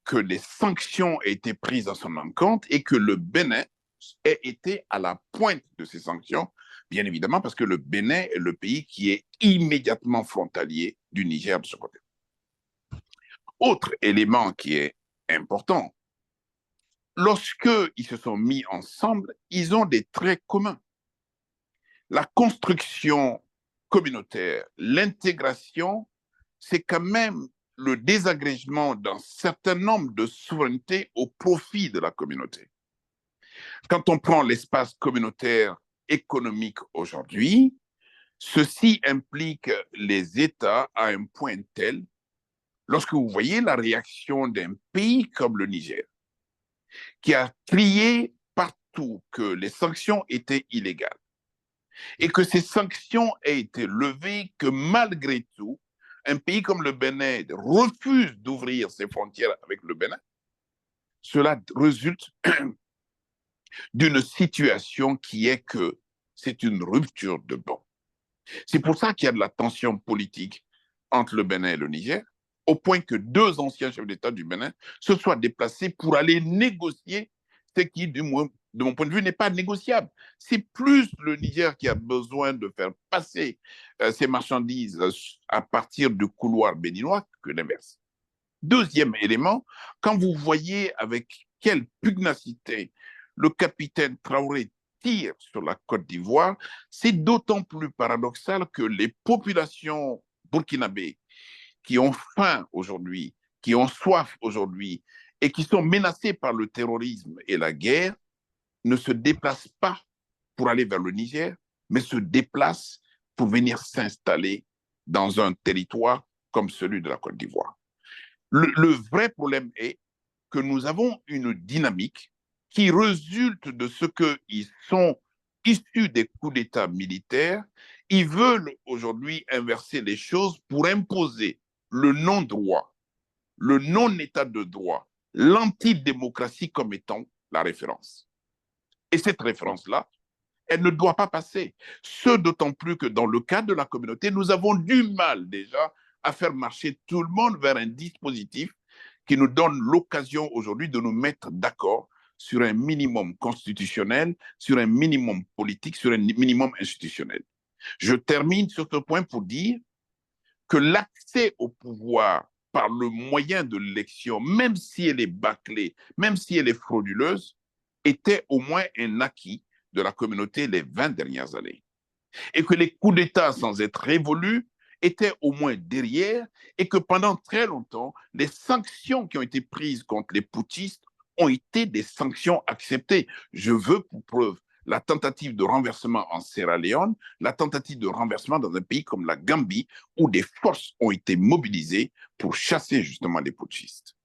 que les sanctions aient été prises à son encontre et que le Bénin ait été à la pointe de ces sanctions, bien évidemment parce que le Bénin est le pays qui est immédiatement frontalier du Niger de ce côté. Autre élément qui est important, lorsqu'ils se sont mis ensemble, ils ont des traits communs. La construction communautaire, l'intégration, c'est quand même le désagrégement d'un certain nombre de souverainetés au profit de la communauté. Quand on prend l'espace communautaire économique aujourd'hui, ceci implique les États à un point tel, lorsque vous voyez la réaction d'un pays comme le Niger, qui a crié partout que les sanctions étaient illégales, et que ces sanctions aient été levées, que malgré tout, un pays comme le Bénin refuse d'ouvrir ses frontières avec le Bénin, cela résulte d'une situation qui est que c'est une rupture de banc. C'est pour ça qu'il y a de la tension politique entre le Bénin et le Niger, au point que deux anciens chefs d'État du Bénin se soient déplacés pour aller négocier ce qui, de mon point de vue, n'est pas négociable. C'est plus le Niger qui a besoin de faire passer ses marchandises à partir du couloir béninois que l'inverse. Deuxième élément, quand vous voyez avec quelle pugnacité le capitaine Traoré tire sur la Côte d'Ivoire, c'est d'autant plus paradoxal que les populations burkinabées qui ont faim aujourd'hui, qui ont soif aujourd'hui et qui sont menacées par le terrorisme et la guerre ne se déplacent pas pour aller vers le Niger, mais se déplacent pour venir s'installer dans un territoire comme celui de la Côte d'Ivoire. Le vrai problème est que nous avons une dynamique qui résulte de ce qu'ils sont issus des coups d'État militaires. Ils veulent aujourd'hui inverser les choses pour imposer le non-droit, le non-état de droit, l'antidémocratie comme étant la référence. Et cette référence-là, elle ne doit pas passer. Ce d'autant plus que dans le cadre de la communauté, nous avons du mal déjà à faire marcher tout le monde vers un dispositif qui nous donne l'occasion aujourd'hui de nous mettre d'accord sur un minimum constitutionnel, sur un minimum politique, sur un minimum institutionnel. Je termine sur ce point pour dire que l'accès au pouvoir par le moyen de l'élection, même si elle est bâclée, même si elle est frauduleuse, était au moins un acquis de la communauté les 20 dernières années. Et que les coups d'État, sans être révolus, étaient au moins derrière, et que pendant très longtemps, les sanctions qui ont été prises contre les putschistes ont été des sanctions acceptées. Je veux pour preuve la tentative de renversement en Sierra Leone, la tentative de renversement dans un pays comme la Gambie, où des forces ont été mobilisées pour chasser justement les putschistes.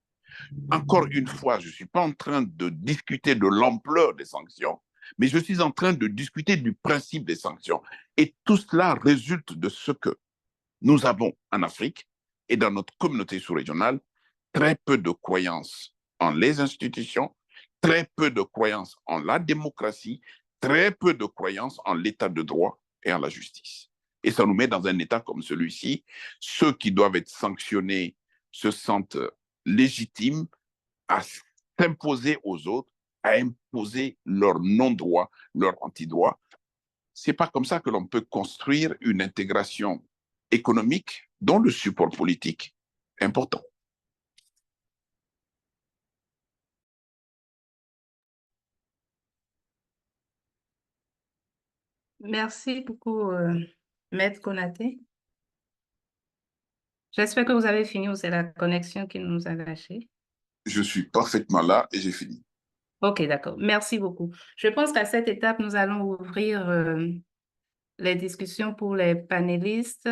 Encore une fois, je ne suis pas en train de discuter de l'ampleur des sanctions, mais je suis en train de discuter du principe des sanctions. Et tout cela résulte de ce que nous avons en Afrique et dans notre communauté sous-régionale très peu de croyances en les institutions, très peu de croyances en la démocratie, très peu de croyances en l'état de droit et en la justice. Et ça nous met dans un état comme celui-ci. Ceux qui doivent être sanctionnés se sentent légitimes à s'imposer aux autres, à imposer leur non-droit, leur anti-droit. Ce n'est pas comme ça que l'on peut construire une intégration économique dont le support politique est important. Merci beaucoup, Maître Konaté. J'espère que vous avez fini ou c'est la connexion qui nous a lâchés. Je suis parfaitement là et j'ai fini. Ok, d'accord. Merci beaucoup. Je pense qu'à cette étape, nous allons ouvrir les discussions pour les panélistes.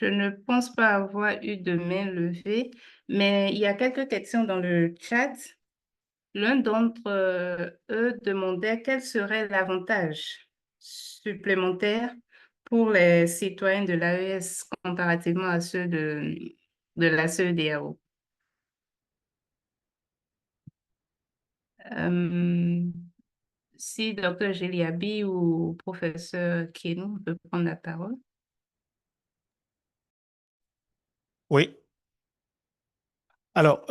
Je ne pense pas avoir eu de main levée, mais il y a quelques questions dans le chat. L'un d'entre eux demandait quel serait l'avantage supplémentaire pour les citoyens de l'AES comparativement à ceux de la CEDEAO. Si Dr. Geliabi ou professeur Kenou peut prendre la parole. Oui. Alors,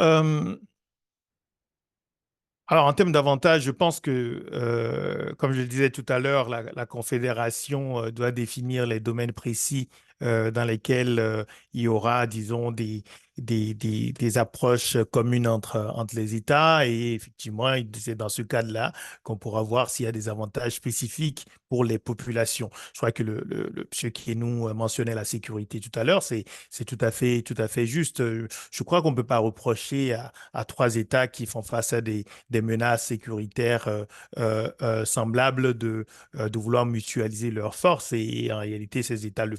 en termes d'avantages, je pense que, comme je le disais tout à l'heure, la Confédération doit définir les domaines précis dans lesquels il y aura, disons, des approches communes entre les États. Et effectivement, c'est dans ce cadre-là qu'on pourra voir s'il y a des avantages spécifiques pour les populations. Je crois que le monsieur Kienou mentionnait la sécurité tout à l'heure, c'est tout à fait juste. Je crois qu'on ne peut pas reprocher à trois États qui font face à des menaces sécuritaires semblables de vouloir mutualiser leurs forces. Et en réalité, ces États le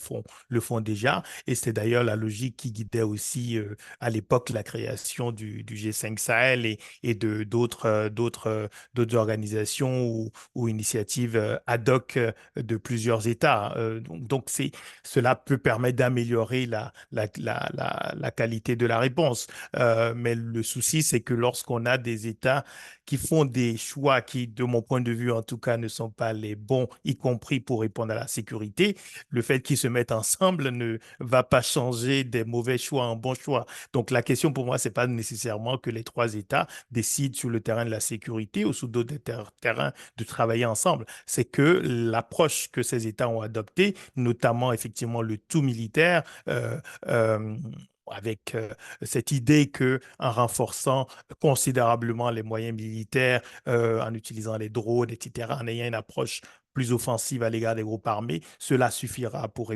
font déjà. Et c'est d'ailleurs la logique qui guidait aussi à l'époque la création du G5 Sahel et de d'autres organisations ou initiatives ad hoc de plusieurs États. Donc cela peut permettre d'améliorer la qualité de la réponse. Mais le souci, c'est que lorsqu'on a des États qui font des choix qui, de mon point de vue en tout cas, ne sont pas les bons, y compris pour répondre à la sécurité, le fait qu'ils se mettent ensemble ne va pas changer des mauvais choix en bons choix. Donc la question pour moi, c'est pas nécessairement que les trois États décident sur le terrain de la sécurité ou sur d'autres terrains de travailler ensemble. C'est que l'approche que ces États ont adoptée, notamment effectivement le tout militaire, euh, avec cette idée que en renforçant considérablement les moyens militaires, en utilisant les drones, etc., en ayant une approche plus offensive à l'égard des groupes armés, cela suffira pour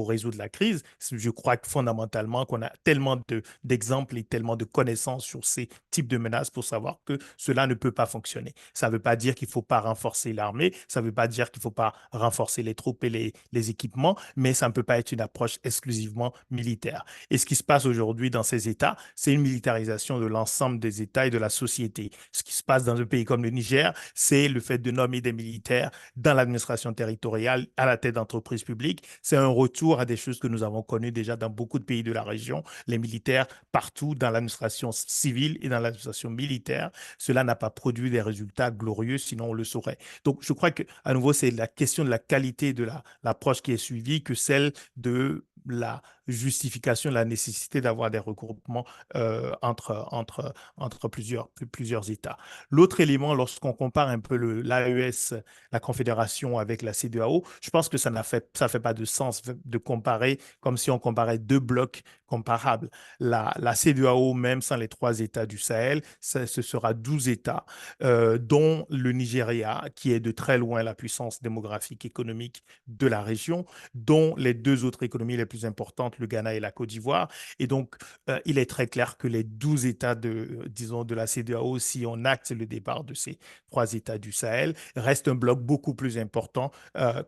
résoudre la crise. Je crois que fondamentalement qu'on a tellement d'exemples et tellement de connaissances sur ces types de menaces pour savoir que cela ne peut pas fonctionner. Ça ne veut pas dire qu'il ne faut pas renforcer l'armée, ça ne veut pas dire qu'il ne faut pas renforcer les troupes et les équipements, mais ça ne peut pas être une approche exclusivement militaire. Et ce qui se passe aujourd'hui dans ces États, c'est une militarisation de l'ensemble des États et de la société. Ce qui se passe dans un pays comme le Niger, c'est le fait de nommer des militaires dans l'administration territoriale à la tête d'entreprises publiques. C'est un retour à des choses que nous avons connues déjà dans beaucoup de pays de la région, les militaires partout dans l'administration civile et dans l'administration militaire. Cela n'a pas produit des résultats glorieux, sinon on le saurait. Donc je crois qu'à nouveau, c'est la question de la qualité de l'approche qui est suivie que celle de la justification de la nécessité d'avoir des regroupements entre plusieurs États. L'autre élément, lorsqu'on compare un peu l'AES, la Confédération, avec la CEDEAO, je pense que ça fait pas de sens de comparer comme si on comparait deux blocs comparables. La CEDEAO, même sans les trois États du Sahel, ce sera 12 États, dont le Nigeria, qui est de très loin la puissance démographique économique de la région, dont les deux autres économies les plus importantes, le Ghana et la Côte d'Ivoire. Et donc, il est très clair que les 12 États disons, de la CEDEAO, si on acte le départ de ces trois États du Sahel, reste un bloc beaucoup plus important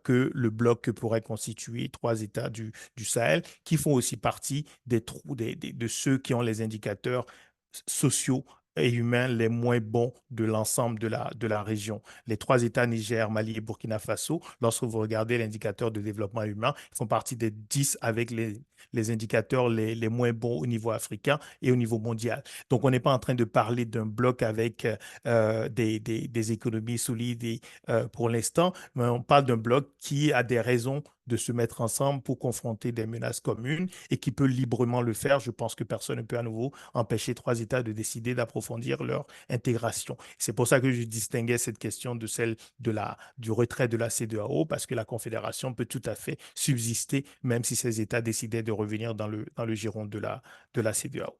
que le bloc que pourraient constituer trois États du Sahel, qui font aussi partie de ceux qui ont les indicateurs sociaux et humains les moins bons de l'ensemble de la région. Les trois États, Niger, Mali et Burkina Faso, lorsque vous regardez l'indicateur de développement humain, font partie des 10 avec les indicateurs les moins bons au niveau africain et au niveau mondial. Donc, on n'est pas en train de parler d'un bloc avec des économies solides pour l'instant, mais on parle d'un bloc qui a des raisons de se mettre ensemble pour confronter des menaces communes et qui peut librement le faire. Je pense que personne ne peut à nouveau empêcher trois États de décider d'approfondir leur intégration. C'est pour ça que je distinguais cette question de celle du retrait de la CEDEAO, parce que la Confédération peut tout à fait subsister, même si ces États décidaient de revenir dans le giron de la CEDEAO.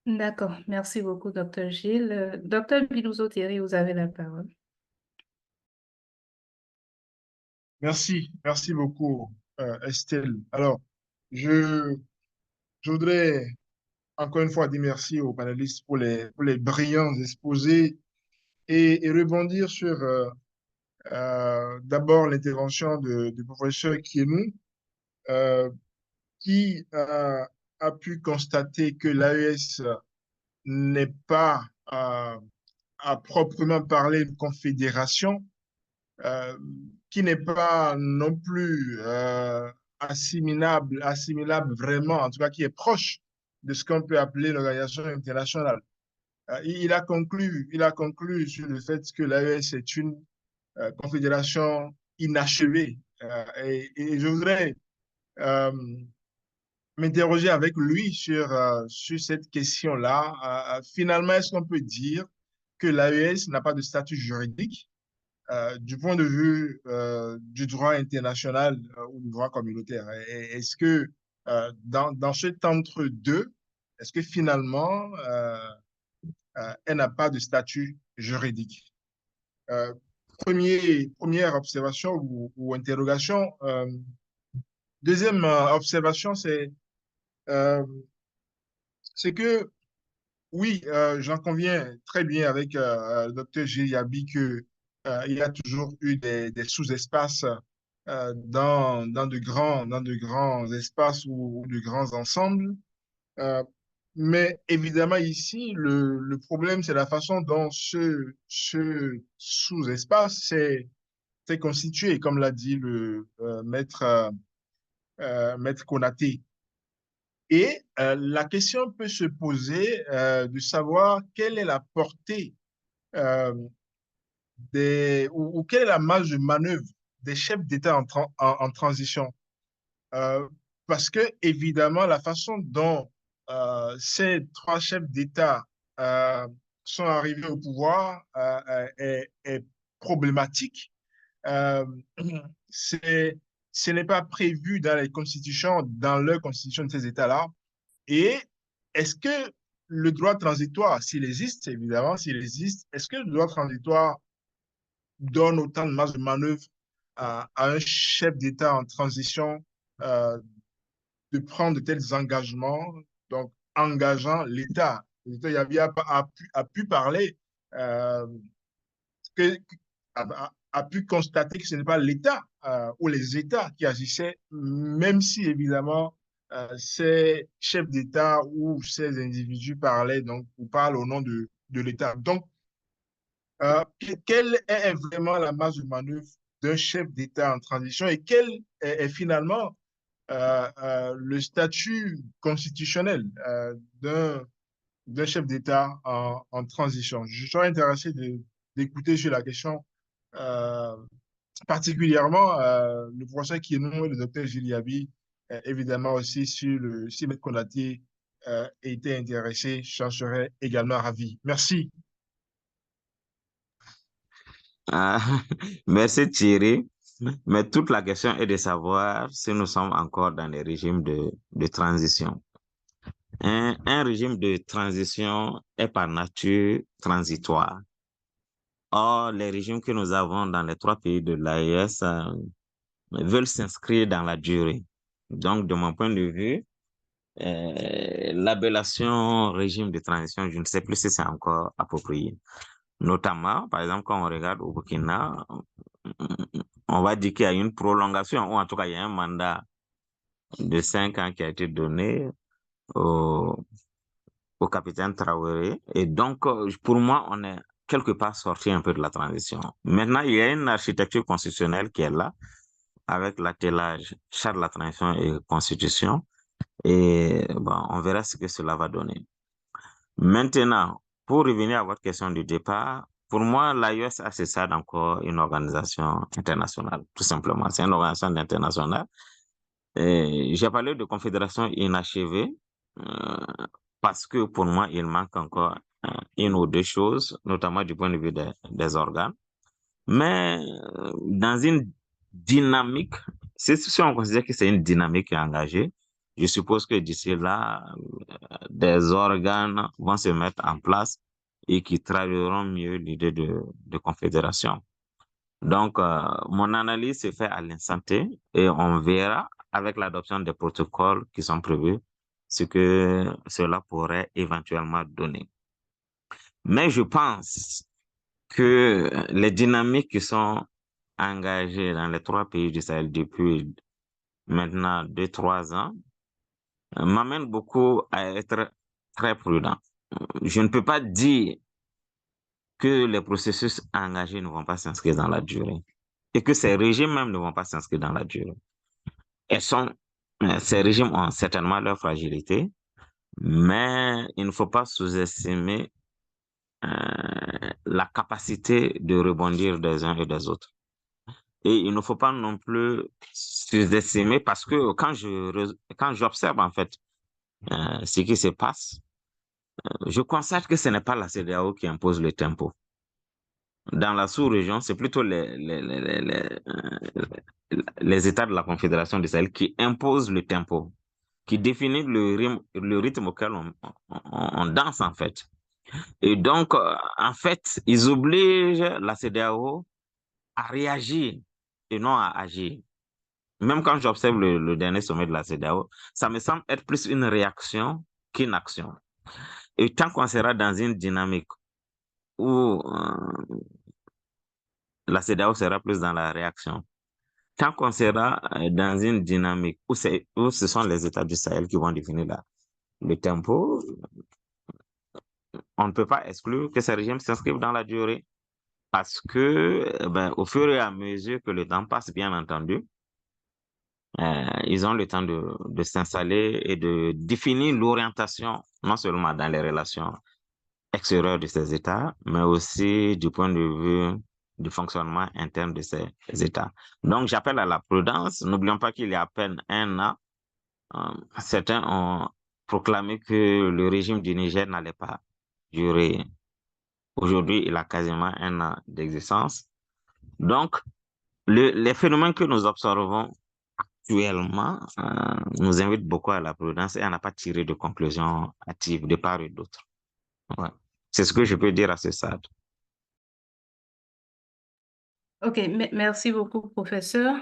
D'accord, merci beaucoup, Dr. Gilles. Dr. Bilouzo-Thierry, vous avez la parole. Merci beaucoup, Estelle. Alors, je, je voudrais encore une fois dire merci aux panélistes pour les brillants exposés et rebondir sur D'abord, l'intervention du professeur Kienou, qui a pu constater que l'AES n'est pas à proprement parler une confédération, qui n'est pas non plus assimilable vraiment, en tout cas qui est proche de ce qu'on peut appeler l'organisation internationale. Il a conclu sur le fait que l'AES est une confédération inachevée. Et je voudrais m'interroger avec lui sur cette question-là. Finalement, est-ce qu'on peut dire que l'AES n'a pas de statut juridique du point de vue du droit international ou du droit communautaire? Est-ce que dans cet entre-deux, est-ce que finalement, elle n'a pas de statut juridique? Première observation ou interrogation. Deuxième observation, c'est que, oui, j'en conviens très bien avec le docteur Giliabi que il y a toujours eu des sous-espaces dans de grands espaces ou de grands ensembles. Euh, mais évidemment, ici, le problème, c'est la façon dont ce sous-espace s'est constitué, comme l'a dit le maître Konaté. Et la question peut se poser de savoir quelle est la portée euh, ou quelle est la marge de manœuvre des chefs d'État en transition. Euh, Parce que, évidemment, la façon dont ces trois chefs d'État euh, sont arrivés au pouvoir est problématique. Euh, c'est, Ce n'est pas prévu dans les constitutions, dans leur constitution de ces États-là. Et est-ce que le droit transitoire, s'il existe, évidemment, s'il existe, est-ce que le droit transitoire donne autant de marge de manœuvre à un chef d'État en transition euh, de prendre de tels engagements, donc engageant l'État? L'État a pu parler, euh, que, a pu constater que ce n'est pas l'État ou les États qui agissaient, même si évidemment ces chefs d'État ou ces individus parlaient donc ou parlent au nom de l'État. Donc, quelle est vraiment la marge de manœuvre d'un chef d'État en transition et quel est finalement le statut constitutionnel d'un chef d'État en transition? Je serais intéressé d'écouter sur la question, euh, particulièrement le professeur Kienou et le docteur Giliabi, évidemment aussi si M. Konaté était intéressé, j'en serais également ravi. Merci. Ah, merci Thierry. Mais toute la question est de savoir si nous sommes encore dans les régimes de transition. Un régime de transition est par nature transitoire. Or, les régimes que nous avons dans les trois pays de l'AES veulent s'inscrire dans la durée. Donc, de mon point de vue, l'appellation régime de transition, je ne sais plus si c'est encore approprié. Notamment, par exemple, quand on regarde au Burkina, on va dire qu'il y a une prolongation, ou en tout cas, il y a un mandat de 5 ans qui a été donné au capitaine Traoré. Et donc, pour moi, on est quelque part sorti un peu de la transition. Maintenant, il y a une architecture constitutionnelle qui est là, avec l'attelage charte de la transition et constitution. Et bon, on verra ce que cela va donner. Maintenant, pour revenir à votre question du départ, pour moi, l'AES a c'est ça encore une organisation internationale, tout simplement. C'est une organisation internationale. J'ai parlé de confédération inachevée parce que pour moi, il manque encore une ou deux choses, notamment du point de vue des organes. Mais dans une dynamique, si on considère que c'est une dynamique qui est engagée, je suppose que d'ici là, des organes vont se mettre en place et qui traduiront mieux l'idée de confédération. Donc, mon analyse se fait à l'instant T et on verra avec l'adoption des protocoles qui sont prévus ce que cela pourrait éventuellement donner. Mais je pense que les dynamiques qui sont engagé dans les 3 pays du Sahel depuis maintenant 2-3 ans m'amène beaucoup à être très prudent. Je ne peux pas dire que les processus engagés ne vont pas s'inscrire dans la durée et que ces régimes même ne vont pas s'inscrire dans la durée. Ces régimes ont certainement leur fragilité, mais il ne faut pas sous-estimer la capacité de rebondir des uns et des autres. Et il ne faut pas non plus sous-estimer parce que quand j'observe en fait ce qui se passe, je constate que ce n'est pas la CEDEAO qui impose le tempo. Dans la sous-région, c'est plutôt les États de la Confédération du Sahel qui imposent le tempo, qui définissent le rythme auquel on danse en fait. Et donc, en fait, ils obligent la CEDEAO à réagir et non à agir. Même quand j'observe le dernier sommet de la CEDEAO, ça me semble être plus une réaction qu'une action. Et tant qu'on sera dans une dynamique où la CEDEAO sera plus dans la réaction, tant qu'on sera dans une dynamique où ce sont les États du Sahel qui vont définir le tempo, on ne peut pas exclure que ces régimes s'inscrivent dans la durée. Parce que, au fur et à mesure que le temps passe, bien entendu, ils ont le temps de s'installer et de définir l'orientation, non seulement dans les relations extérieures de ces États, mais aussi du point de vue du fonctionnement interne de ces États. Donc, j'appelle à la prudence. N'oublions pas qu'il y a à peine 1 an, certains ont proclamé que le régime du Niger n'allait pas durer. Aujourd'hui, il a quasiment 1 an d'existence. Donc, les phénomènes que nous observons actuellement nous invitent beaucoup à la prudence et à ne pas tirer de conclusions hâtives de part et d'autre. Ouais. C'est ce que je peux dire à ce stade. OK, merci beaucoup, professeur.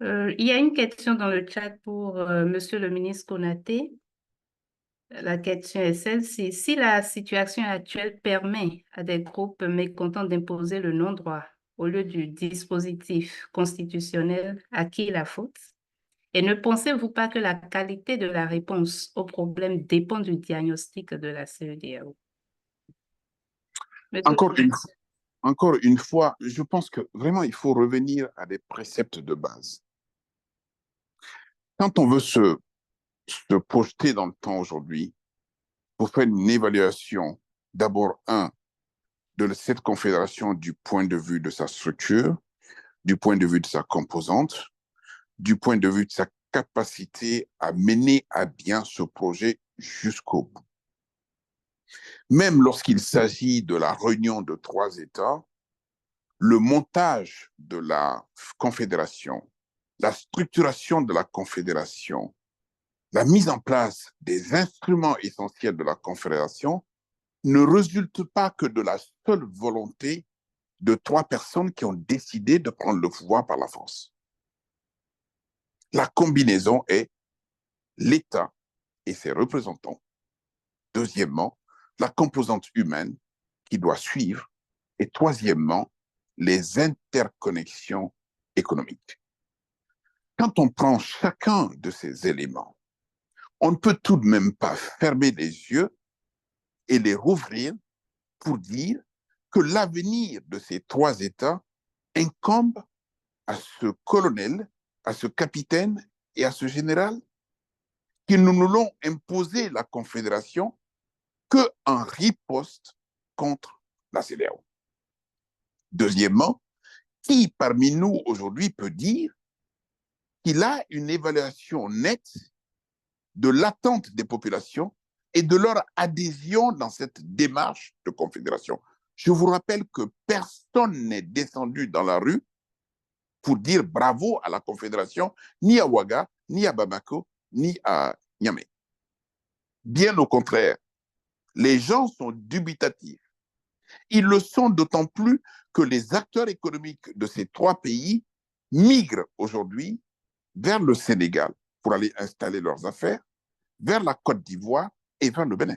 Il y a une question dans le chat pour Monsieur le ministre Konaté. La question est celle-ci. Si la situation actuelle permet à des groupes mécontents d'imposer le non-droit au lieu du dispositif constitutionnel, à qui la faute? Et ne pensez-vous pas que la qualité de la réponse au problème dépend du diagnostic de la CEDEAO? Encore une fois, je pense que vraiment, il faut revenir à des préceptes de base. Quand on veut se projeter dans le temps aujourd'hui, pour faire une évaluation, d'abord, de cette confédération du point de vue de sa structure, du point de vue de sa composante, du point de vue de sa capacité à mener à bien ce projet jusqu'au bout. Même lorsqu'il s'agit de la réunion de 3 États, le montage de la confédération, la structuration de la confédération, la mise en place des instruments essentiels de la confédération ne résulte pas que de la seule volonté de 3 personnes qui ont décidé de prendre le pouvoir par la force. La combinaison est l'État et ses représentants. Deuxièmement, la composante humaine qui doit suivre. Et troisièmement, les interconnexions économiques. Quand on prend chacun de ces éléments, on ne peut tout de même pas fermer les yeux et les rouvrir pour dire que l'avenir de ces 3 États incombe à ce colonel, à ce capitaine et à ce général, qui nous l'ont imposé la Confédération qu'en riposte contre la CEDEAO. Deuxièmement, qui parmi nous aujourd'hui peut dire qu'il a une évaluation nette de l'attente des populations et de leur adhésion dans cette démarche de confédération? Je vous rappelle que personne n'est descendu dans la rue pour dire bravo à la confédération, ni à Ouaga, ni à Bamako, ni à Niamey. Bien au contraire, les gens sont dubitatifs. Ils le sont d'autant plus que les acteurs économiques de ces 3 pays migrent aujourd'hui vers le Sénégal pour aller installer leurs affaires, vers la Côte d'Ivoire et vers le Bénin.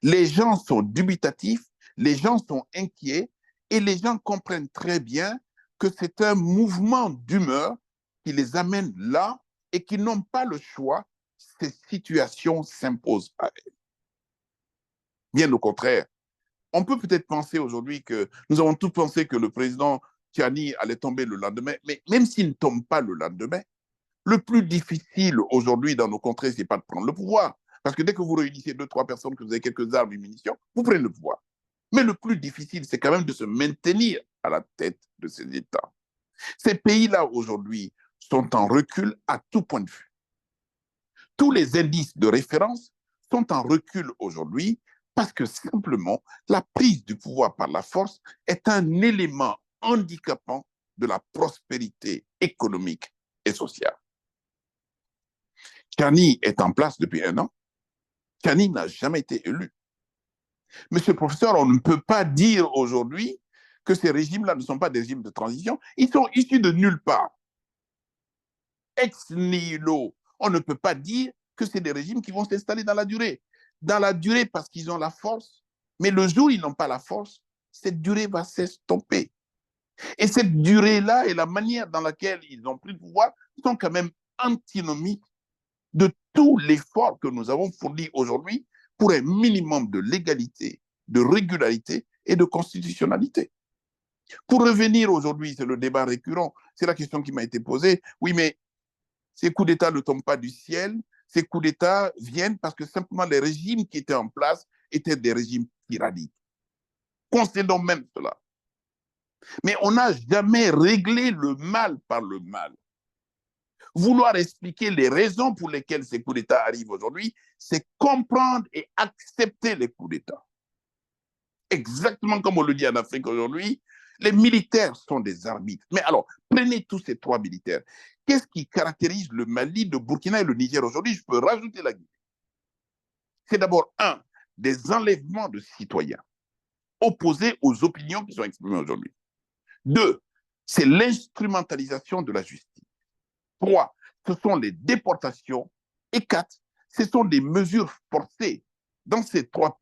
Les gens sont dubitatifs, les gens sont inquiets et les gens comprennent très bien que c'est un mouvement d'humeur qui les amène là et qui n'ont pas le choix. Ces situations s'imposent à elles. Bien au contraire, on peut peut-être penser aujourd'hui que nous avons tous pensé que le président Tiani allait tomber le lendemain, mais même s'il ne tombe pas le lendemain, le plus difficile aujourd'hui dans nos contrées, ce n'est pas de prendre le pouvoir. Parce que dès que vous réunissez 2-3 personnes, que vous avez quelques armes et munitions, vous prenez le pouvoir. Mais le plus difficile, c'est quand même de se maintenir à la tête de ces États. Ces pays-là, aujourd'hui, sont en recul à tout point de vue. Tous les indices de référence sont en recul aujourd'hui parce que simplement, la prise du pouvoir par la force est un élément handicapant de la prospérité économique et sociale. Tiani est en place depuis 1 an. Tiani n'a jamais été élu. Monsieur le professeur, on ne peut pas dire aujourd'hui que ces régimes-là ne sont pas des régimes de transition. Ils sont issus de nulle part. Ex nihilo, on ne peut pas dire que c'est des régimes qui vont s'installer dans la durée. Dans la durée parce qu'ils ont la force, mais le jour où ils n'ont pas la force, cette durée va s'estomper. Et cette durée-là et la manière dans laquelle ils ont pris le pouvoir sont quand même antinomiques de tout l'effort que nous avons fourni aujourd'hui pour un minimum de légalité, de régularité et de constitutionnalité. Pour revenir aujourd'hui, c'est le débat récurrent, c'est la question qui m'a été posée. Oui, mais ces coups d'État ne tombent pas du ciel, ces coups d'État viennent parce que simplement les régimes qui étaient en place étaient des régimes tyranniques. Concédons même cela. Mais on n'a jamais réglé le mal par le mal. Vouloir expliquer les raisons pour lesquelles ces coups d'État arrivent aujourd'hui, c'est comprendre et accepter les coups d'État. Exactement comme on le dit en Afrique aujourd'hui, les militaires sont des arbitres. Mais alors, prenez tous ces 3 militaires. Qu'est-ce qui caractérise le Mali, le Burkina et le Niger aujourd'hui? Je peux rajouter la Guinée. C'est d'abord, des enlèvements de citoyens opposés aux opinions qui sont exprimées aujourd'hui. 2, c'est l'instrumentalisation de la justice. 3, ce sont les déportations. Et 4, ce sont des mesures forcées. Dans ces 3,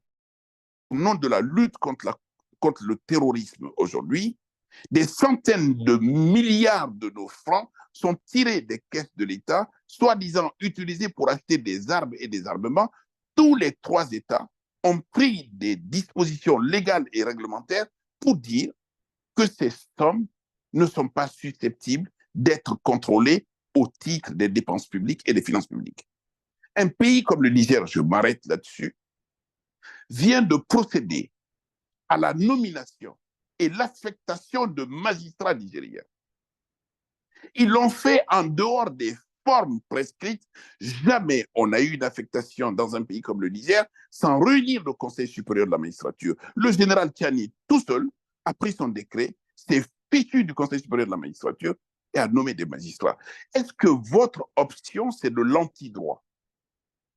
au nom de la lutte contre le terrorisme aujourd'hui, des centaines de milliards de nos francs sont tirés des caisses de l'État, soi-disant utilisés pour acheter des armes et des armements. Tous les 3 États ont pris des dispositions légales et réglementaires pour dire que ces sommes ne sont pas susceptibles d'être contrôlées au titre des dépenses publiques et des finances publiques. Un pays comme le Niger, je m'arrête là-dessus, vient de procéder à la nomination et l'affectation de magistrats nigériens. Ils l'ont fait en dehors des formes prescrites. Jamais on a eu une affectation dans un pays comme le Niger sans réunir le Conseil supérieur de la magistrature. Le général Tiani, tout seul, a pris son décret, s'est fichu du Conseil supérieur de la magistrature et a nommé des magistrats. Est-ce que votre option, c'est de l'antidroit?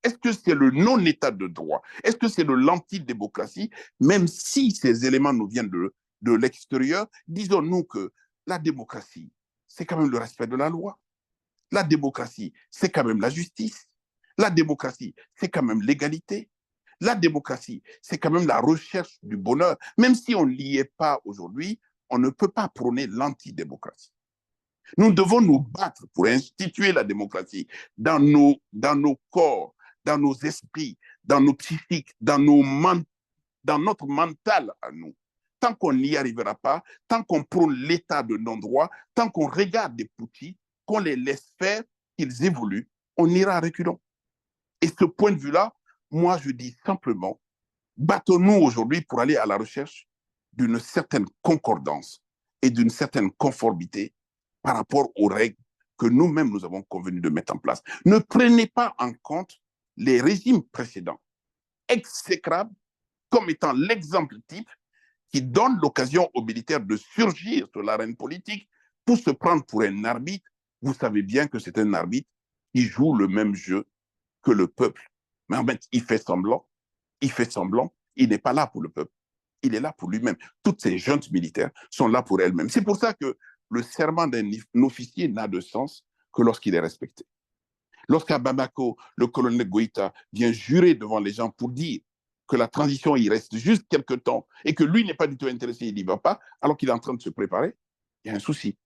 Est-ce que c'est le non-état de droit? Est-ce que c'est de l'antidémocratie? Même si ces éléments nous viennent de l'extérieur, disons-nous que la démocratie, c'est quand même le respect de la loi. La démocratie, c'est quand même la justice. La démocratie, c'est quand même l'égalité. La démocratie, c'est quand même la recherche du bonheur. Même si on n'y est pas aujourd'hui, on ne peut pas prôner l'antidémocratie. Nous devons nous battre pour instituer la démocratie dans nos corps, dans nos esprits, dans nos psychiques, dans notre mental à nous. Tant qu'on n'y arrivera pas, tant qu'on prône l'état de non-droit, tant qu'on regarde des petits, qu'on les laisse faire, qu'ils évoluent, on ira reculons. Et ce point de vue-là, moi je dis simplement, battons-nous aujourd'hui pour aller à la recherche d'une certaine concordance et d'une certaine conformité par rapport aux règles que nous-mêmes nous avons convenu de mettre en place. Ne prenez pas en compte les régimes précédents, exécrables, comme étant l'exemple type qui donne l'occasion aux militaires de surgir sur l'arène politique pour se prendre pour un arbitre. Vous savez bien que c'est un arbitre qui joue le même jeu que le peuple. Mais en fait, il fait semblant, il n'est pas là pour le peuple, il est là pour lui-même. Toutes ces juntes militaires sont là pour elles-mêmes. C'est pour ça que le serment d'un officier n'a de sens que lorsqu'il est respecté. Lorsqu'à Bamako, le colonel Goïta vient jurer devant les gens pour dire que la transition, il reste juste quelques temps et que lui n'est pas du tout intéressé, il n'y va pas, alors qu'il est en train de se préparer, il y a un souci.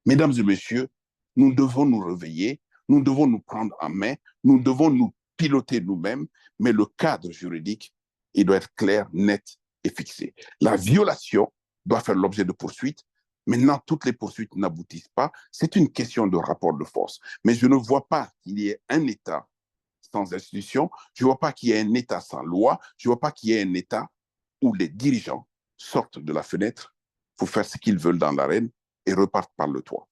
Mesdames et messieurs, nous devons nous réveiller, nous devons nous prendre en main, nous devons nous piloter nous-mêmes, mais le cadre juridique, il doit être clair, net et fixé. La violation doit faire l'objet de poursuites. Maintenant, toutes les poursuites n'aboutissent pas. C'est une question de rapport de force. Mais je ne vois pas qu'il y ait un État sans institution, je ne vois pas qu'il y ait un État sans loi, je ne vois pas qu'il y ait un État où les dirigeants sortent de la fenêtre pour faire ce qu'ils veulent dans l'arène et repartent par le toit.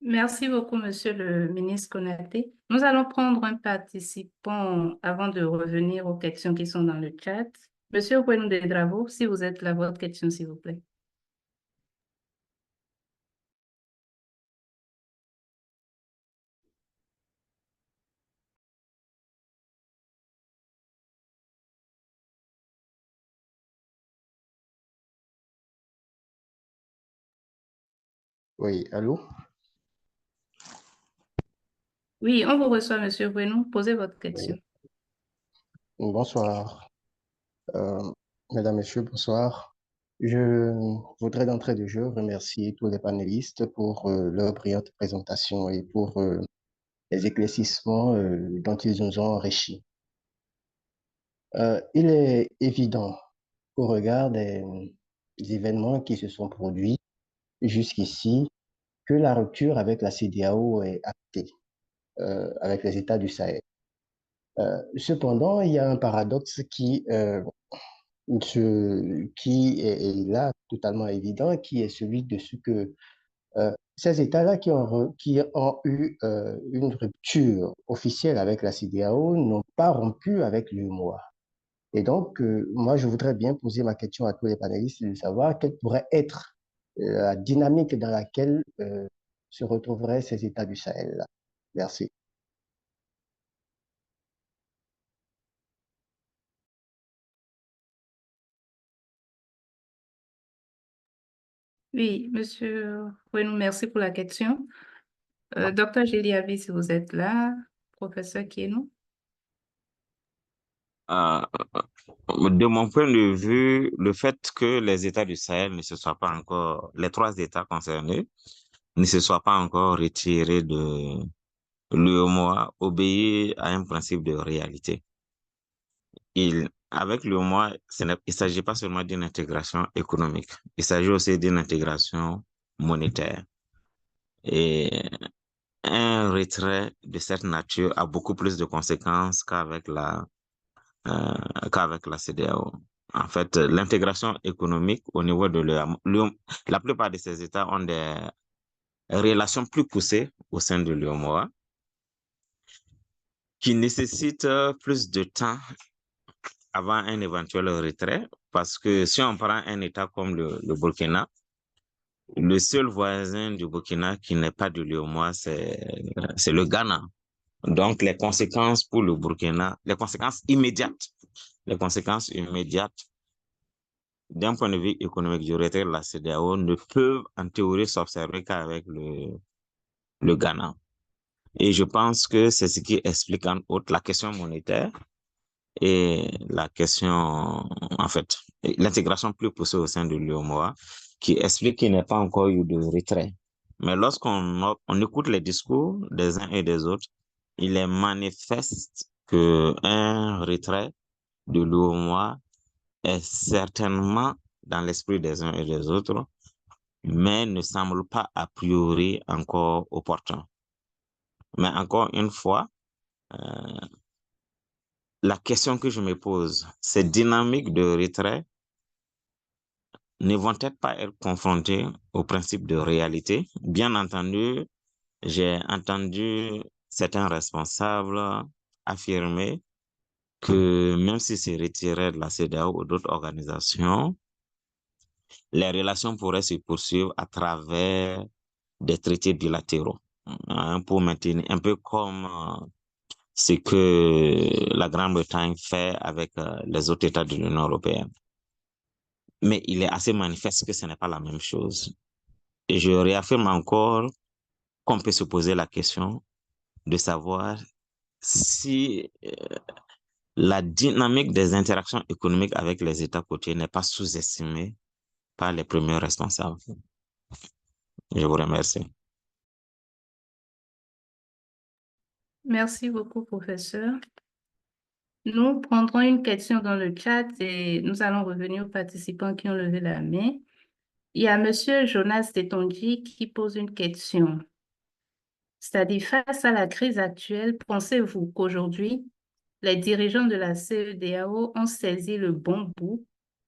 Merci beaucoup, Monsieur le ministre Konaté. Nous allons prendre un participant avant de revenir aux questions qui sont dans le chat. Monsieur Ouenou de Dravo, si vous êtes là, votre question, s'il vous plaît. Oui, allô? Oui, on vous reçoit, Monsieur Ouenou. Posez votre question. Bonsoir. Mesdames, Messieurs, bonsoir. Je voudrais d'entrée de jeu remercier tous les panélistes pour leur brillante présentation et pour les éclaircissements dont ils nous ont enrichis. Il est évident au regard des événements qui se sont produits jusqu'ici que la rupture avec la CEDEAO est actée avec les États du Sahel. Cependant, il y a un paradoxe qui est là totalement évident, qui est celui de ce que ces États-là qui ont eu une rupture officielle avec la CEDEAO n'ont pas rompu avec l'UEMOA. Et donc, moi, je voudrais bien poser ma question à tous les panélistes de savoir quelle pourrait être la dynamique dans laquelle se retrouveraient ces États du Sahel-là. Merci. Oui, Monsieur Ouenou, merci pour la question. Docteur Géliavi, si vous êtes là, professeur Kienou. De mon point de vue, le fait que les États du Sahel ne se soient pas encore, les 3 États concernés, ne se soient pas encore retirés de l'UEMOA obéit à un principe de réalité. Avec l'UEMOA, il ne s'agit pas seulement d'une intégration économique, il s'agit aussi d'une intégration monétaire. Et un retrait de cette nature a beaucoup plus de conséquences qu'avec la CEDEAO. En fait, l'intégration économique au niveau de la plupart de ces États ont des relations plus poussées au sein de l'UEMOA qui nécessitent plus de temps avant un éventuel retrait, parce que si on prend un État comme le Burkina, le seul voisin du Burkina qui n'est pas de l'UEMOA, c'est le Ghana. Donc, les conséquences pour le Burkina, les conséquences immédiates d'un point de vue économique du retrait de la CEDEAO ne peuvent en théorie s'observer qu'avec le Ghana. Et je pense que c'est ce qui explique en outre la question monétaire et la question, en fait, l'intégration plus poussée au sein de l'UEMOA qui explique qu'il n'y a pas encore eu de retrait. Mais lorsqu'on écoute les discours des uns et des autres, il est manifeste qu'un retrait de l'UEMOA est certainement dans l'esprit des uns et des autres, mais ne semble pas a priori encore opportun. Mais encore une fois, la question que je me pose, ces dynamiques de retrait ne vont peut-être pas être confrontées au principe de réalité. Bien entendu, j'ai entendu certains responsables affirmer que même si c'est retiré de la CEDEAO ou d'autres organisations, les relations pourraient se poursuivre à travers des traités bilatéraux, pour maintenir un peu comme ce que la Grande-Bretagne fait avec les autres États de l'Union européenne. Mais il est assez manifeste que ce n'est pas la même chose. Et je réaffirme encore qu'on peut se poser la question de savoir si la dynamique des interactions économiques avec les États côtiers n'est pas sous-estimée par les premiers responsables. Je vous remercie. Merci beaucoup, professeur. Nous prendrons une question dans le chat et nous allons revenir aux participants qui ont levé la main. Il y a Monsieur Jonas Tetonji qui pose une question. C'est-à-dire, face à la crise actuelle, pensez-vous qu'aujourd'hui, les dirigeants de la CEDEAO ont saisi le bon bout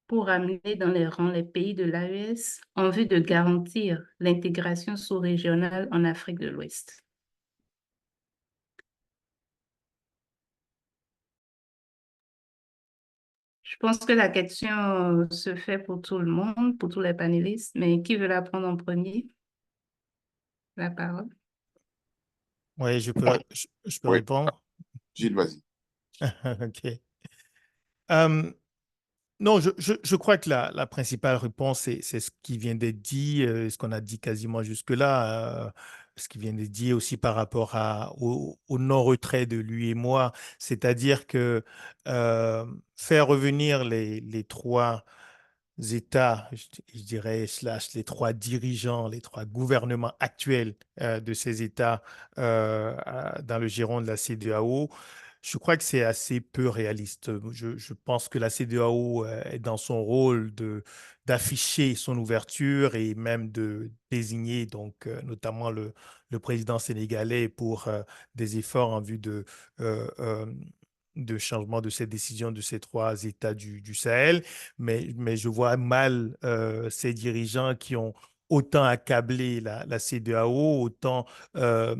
pour amener dans les rangs les pays de l'AES en vue de garantir l'intégration sous-régionale en Afrique de l'Ouest? Je pense que la question se fait pour tout le monde, pour tous les panélistes, mais qui veut la prendre en premier? La parole. Oui, je peux Oui. répondre. Gilles, vas-y. OK. Non, je crois que la principale réponse, c'est ce qui vient d'être dit, ce qu'on a dit quasiment jusque-là, ce qui vient d'être dit aussi par rapport au non-retrait de lui et moi, c'est-à-dire que faire revenir les trois États, je dirais, slash les trois dirigeants, les trois gouvernements actuels de ces États dans le giron de la CEDEAO, je crois que c'est assez peu réaliste. Je pense que la CEDEAO est dans son rôle d'afficher son ouverture et même de désigner donc notamment le président sénégalais pour des efforts en vue euh, euh, de changement de cette décision de ces trois États du Sahel. Mais je vois mal ces dirigeants qui ont autant accablé la CEDEAO, autant euh,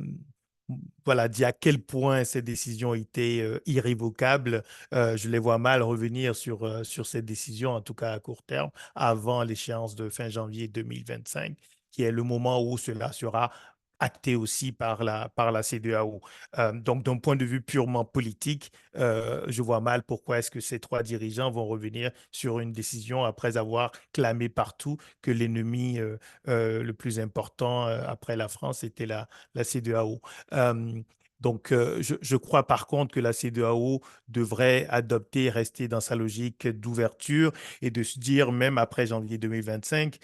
voilà, dit à quel point ces décisions étaient irrévocables. Je les vois mal revenir sur cette décision, en tout cas à court terme, avant l'échéance de fin janvier 2025, qui est le moment où cela sera acté aussi par la CEDEAO. Donc, d'un point de vue purement politique, je vois mal pourquoi est-ce que ces trois dirigeants vont revenir sur une décision après avoir clamé partout que l'ennemi le plus important après la France était la CEDEAO. Euh, donc, je crois par contre que la CEDEAO devrait adopter, rester dans sa logique d'ouverture et de se dire, même après janvier 2025,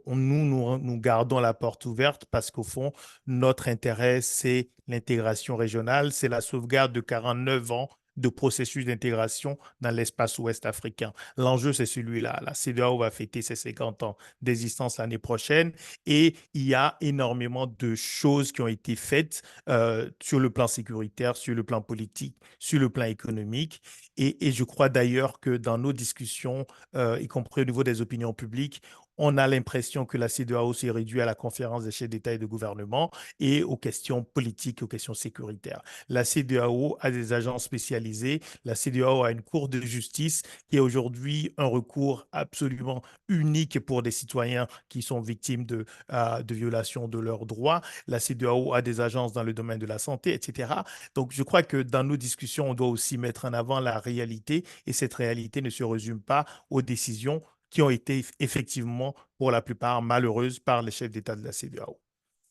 nous gardons la porte ouverte parce qu'au fond, notre intérêt, c'est l'intégration régionale, c'est la sauvegarde de 49 ans de processus d'intégration dans l'espace ouest africain. L'enjeu, c'est celui-là. La CEDEAO va fêter ses 50 ans d'existence l'année prochaine et il y a énormément de choses qui ont été faites sur le plan sécuritaire, sur le plan politique, sur le plan économique. Et je crois d'ailleurs que dans nos discussions, y compris au niveau des opinions publiques, on a l'impression que la CEDEAO s'est réduite à la conférence des chefs d'État et de gouvernement et aux questions politiques, aux questions sécuritaires. La CEDEAO a des agents spécialisés. La CEDEAO a une cour de justice qui est aujourd'hui un recours absolument unique pour des citoyens qui sont victimes de violations de leurs droits. La CEDEAO a des agences dans le domaine de la santé, etc. Donc, je crois que dans nos discussions, on doit aussi mettre en avant la réalité et cette réalité ne se résume pas aux décisions qui ont été effectivement, pour la plupart, malheureuses par les chefs d'État de la CEDEAO.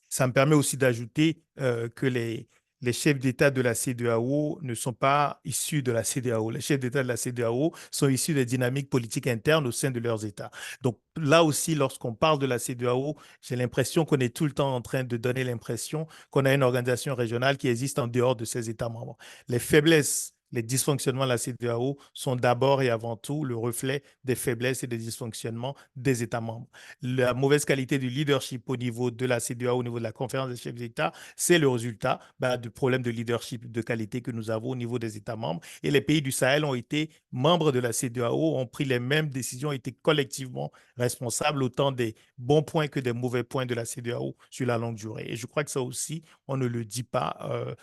Ça me permet aussi d'ajouter que les chefs d'État de la CEDEAO ne sont pas issus de la CEDEAO. Les chefs d'État de la CEDEAO sont issus des dynamiques politiques internes au sein de leurs États. Donc là aussi, lorsqu'on parle de la CEDEAO, j'ai l'impression qu'on est tout le temps en train de donner l'impression qu'on a une organisation régionale qui existe en dehors de ses États membres. Les faiblesses, les dysfonctionnements de la CEDEAO sont d'abord et avant tout le reflet des faiblesses et des dysfonctionnements des États membres. La mauvaise qualité du leadership au niveau de la CEDEAO, au niveau de la conférence des chefs d'État, c'est le résultat du problème de leadership de qualité que nous avons au niveau des États membres. Et les pays du Sahel ont été membres de la CEDEAO, ont pris les mêmes décisions, étaient collectivement responsables autant des bons points que des mauvais points de la CEDEAO sur la longue durée. Et je crois que ça aussi, on ne le dit pas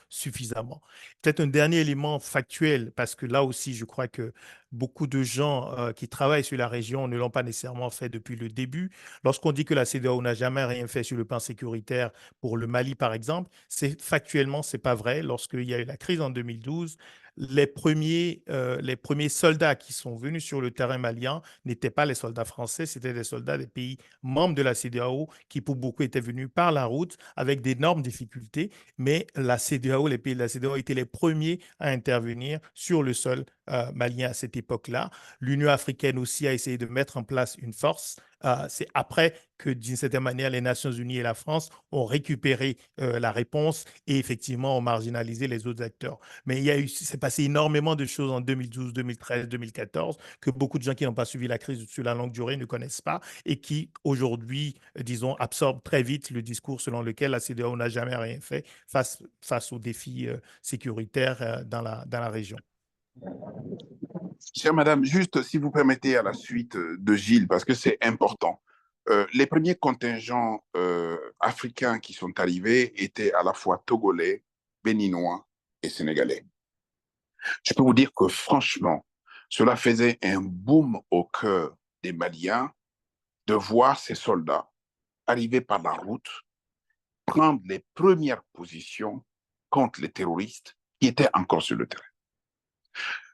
suffisamment. Peut-être un dernier élément factuel, parce que là aussi, je crois que beaucoup de gens qui travaillent sur la région ne l'ont pas nécessairement fait depuis le début. Lorsqu'on dit que la CEDEAO n'a jamais rien fait sur le plan sécuritaire pour le Mali, par exemple, factuellement, ce n'est pas vrai. Lorsqu'il y a eu la crise en 2012, les premiers soldats qui sont venus sur le terrain malien n'étaient pas les soldats français, c'était des soldats des pays membres de la CEDEAO qui, pour beaucoup, étaient venus par la route avec d'énormes difficultés. Mais la CEDEAO, les pays de la CEDEAO étaient les premiers à intervenir sur le sol malien à cette époque-là. L'Union africaine aussi a essayé de mettre en place une force C'est après que, d'une certaine manière, les Nations Unies et la France ont récupéré la réponse et effectivement ont marginalisé les autres acteurs. Mais c'est passé énormément de choses en 2012, 2013, 2014 que beaucoup de gens qui n'ont pas suivi la crise sur la longue durée ne connaissent pas et qui, aujourd'hui, disons, absorbent très vite le discours selon lequel la CEDEAO n'a jamais rien fait face aux défis sécuritaires dans la région. Chère madame, juste si vous permettez à la suite de Gilles, parce que c'est important. Les premiers contingents africains qui sont arrivés étaient à la fois togolais, béninois et sénégalais. Je peux vous dire que franchement, cela faisait un boom au cœur des Maliens de voir ces soldats arriver par la route, prendre les premières positions contre les terroristes qui étaient encore sur le terrain.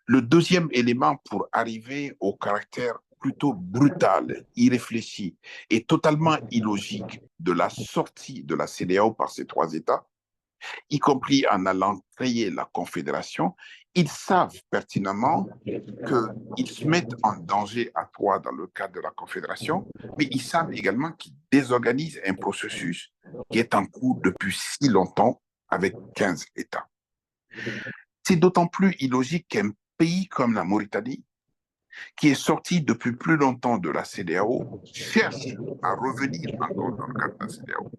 Le deuxième élément pour arriver au caractère plutôt brutal, irréfléchi et totalement illogique de la sortie de la CEDEAO par ces trois États, y compris en allant créer la Confédération, ils savent pertinemment qu'ils se mettent en danger à trois dans le cadre de la Confédération, mais ils savent également qu'ils désorganisent un processus qui est en cours depuis si longtemps avec 15 États. C'est d'autant plus illogique qu'un pays comme la Mauritanie, qui est sorti depuis plus longtemps de la CEDEAO, cherche à revenir encore dans le cadre de la CEDEAO.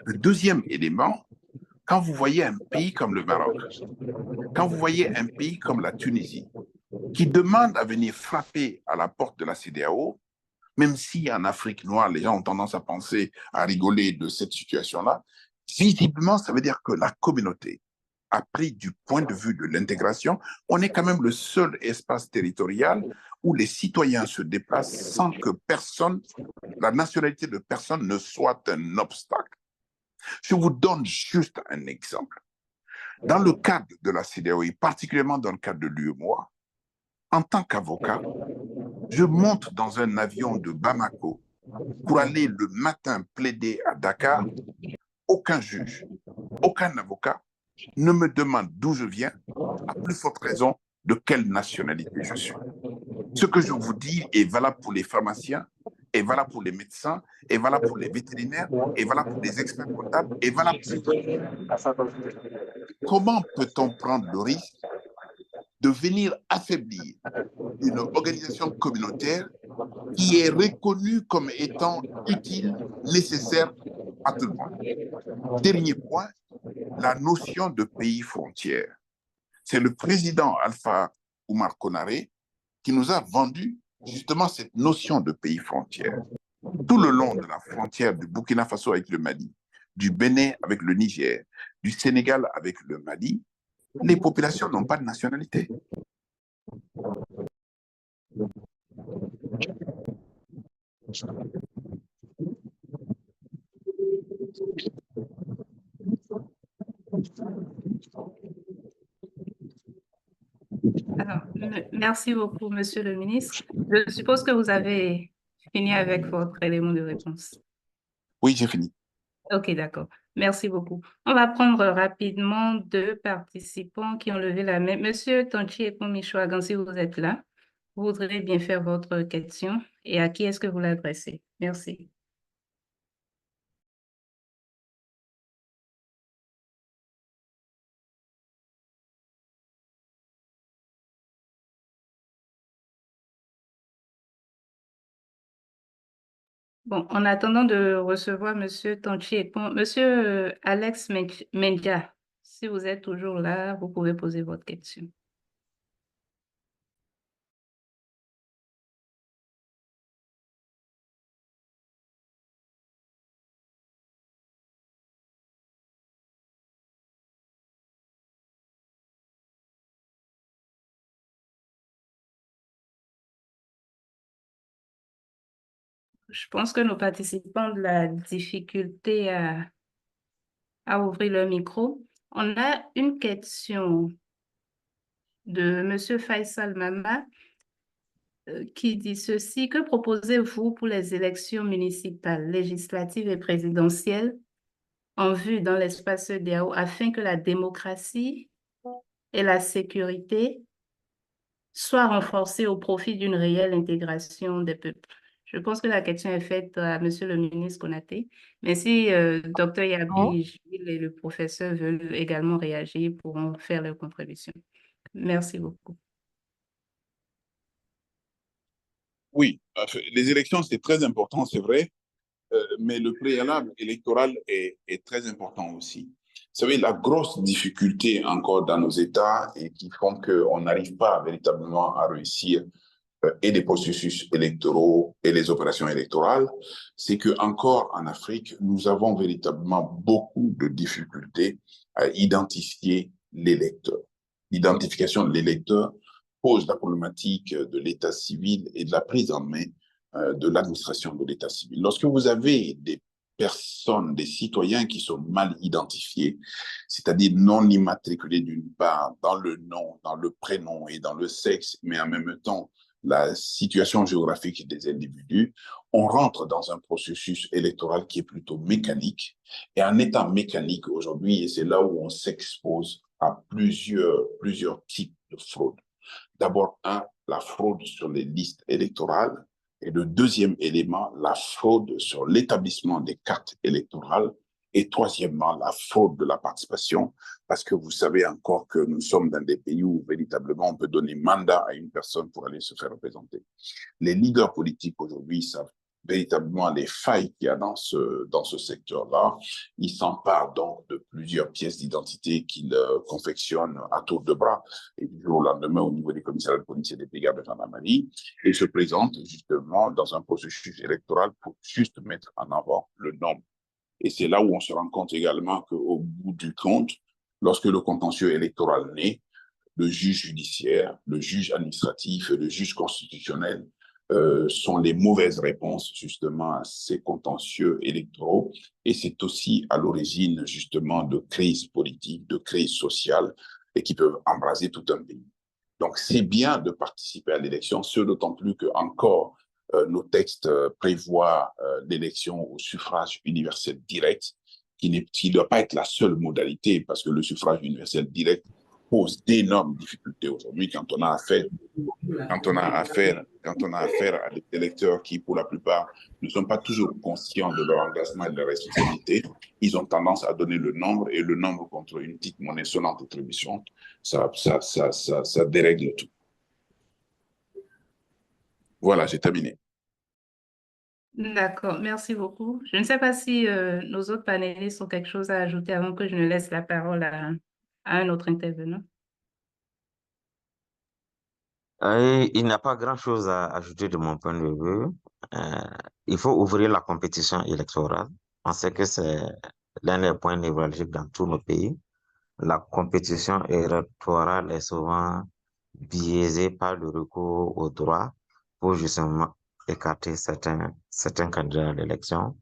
Le deuxième élément, quand vous voyez un pays comme le Maroc, quand vous voyez un pays comme la Tunisie, qui demande à venir frapper à la porte de la CEDEAO, même si en Afrique noire, les gens ont tendance à penser, à rigoler de cette situation-là, visiblement, ça veut dire que la communauté a pris du point de vue de l'intégration. On est quand même le seul espace territorial où les citoyens se déplacent sans que personne, la nationalité de personne ne soit un obstacle. Je vous donne juste un exemple. Dans le cadre de la CEDEAO et particulièrement dans le cadre de l'UEMOA, en tant qu'avocat, je monte dans un avion de Bamako pour aller le matin plaider à Dakar. Aucun juge, aucun avocat ne me demande d'où je viens, à plus forte raison de quelle nationalité je suis. Ce que je vous dis est valable pour les pharmaciens, est valable pour les médecins, est valable pour les vétérinaires, est valable pour les experts comptables, est valable pour... Comment peut-on prendre le risque de venir affaiblir une organisation communautaire qui est reconnue comme étant utile, nécessaire à tout le monde? Dernier point, la notion de pays frontière. C'est le président Alpha Oumar Konaré qui nous a vendu justement cette notion de pays frontière. Tout le long de la frontière du Burkina Faso avec le Mali, du Bénin avec le Niger, du Sénégal avec le Mali, les populations n'ont pas de nationalité. Alors, merci beaucoup, Monsieur le ministre. Je suppose que vous avez fini avec votre élément de réponse. Oui, j'ai fini. Ok, d'accord. Merci beaucoup. On va prendre rapidement deux participants qui ont levé la main. Monsieur Tonchi Epomichoagan, si vous êtes là, vous voudrez bien faire votre question et à qui est-ce que vous l'adressez? Merci. Bon, en attendant de recevoir Monsieur Tonchi Epon, Monsieur Alex Mendia, si vous êtes toujours là, vous pouvez poser votre question. Je pense que nos participants ont de la difficulté à ouvrir leur micro. On a une question de Monsieur Faisal Mama qui dit ceci. Que proposez-vous pour les élections municipales, législatives et présidentielles en vue dans l'espace CEDEAO afin que la démocratie et la sécurité soient renforcées au profit d'une réelle intégration des peuples? Je pense que la question est faite à Monsieur le ministre Konaté. Mais si Dr Yabi, Gilles et le professeur veulent également réagir, pourront faire leur contribution. Merci beaucoup. Oui, les élections, c'est très important, c'est vrai, mais le préalable électoral est très important aussi. Vous savez, la grosse difficulté encore dans nos États et qui font qu'on n'arrive pas véritablement à réussir et les processus électoraux et les opérations électorales, c'est que encore en Afrique, nous avons véritablement beaucoup de difficultés à identifier l'électeur. L'identification de l'électeur pose la problématique de l'état civil et de la prise en main de l'administration de l'état civil. Lorsque vous avez des personnes, des citoyens qui sont mal identifiés, c'est-à-dire non immatriculés d'une part dans le nom, dans le prénom et dans le sexe, mais en même temps la situation géographique des individus, on rentre dans un processus électoral qui est plutôt mécanique. Et en étant mécanique aujourd'hui, et c'est là où on s'expose à plusieurs types de fraudes. D'abord, la fraude sur les listes électorales. Et le deuxième élément, la fraude sur l'établissement des cartes électorales. Et troisièmement, la fraude de la participation, parce que vous savez encore que nous sommes dans des pays où véritablement on peut donner mandat à une personne pour aller se faire représenter. Les leaders politiques aujourd'hui savent véritablement les failles qu'il y a dans ce secteur-là. Ils s'emparent donc de plusieurs pièces d'identité qu'ils confectionnent à tour de bras et du jour au lendemain au niveau des commissariats de police et des brigades de gendarmerie et se présentent justement dans un processus électoral pour juste mettre en avant le nombre. Et c'est là où on se rend compte également qu'au bout du compte, lorsque le contentieux électoral naît, le juge judiciaire, le juge administratif et le juge constitutionnel sont les mauvaises réponses justement à ces contentieux électoraux. Et c'est aussi à l'origine justement de crises politiques, de crises sociales et qui peuvent embraser tout un pays. Donc c'est bien de participer à l'élection, ce d'autant plus que encore nos textes prévoient l'élection au suffrage universel direct, qui ne doit pas être la seule modalité, parce que le suffrage universel direct pose d'énormes difficultés aujourd'hui quand on a affaire à des électeurs qui, pour la plupart, ne sont pas toujours conscients de leur engagement et de leur responsabilité. Ils ont tendance à donner le nombre, et le nombre contre une petite monnaie sonnante et trébuchante, ça dérègle tout. Voilà, j'ai terminé. D'accord, merci beaucoup. Je ne sais pas si nos autres panélistes ont quelque chose à ajouter avant que je ne laisse la parole à un autre intervenant. Il n'y a pas grand-chose à ajouter de mon point de vue. Il faut ouvrir la compétition électorale. On sait que c'est l'un des points névralgiques dans tous nos pays. La compétition électorale est souvent biaisée par le recours au droit pour justement écarter certains candidats à l'élection,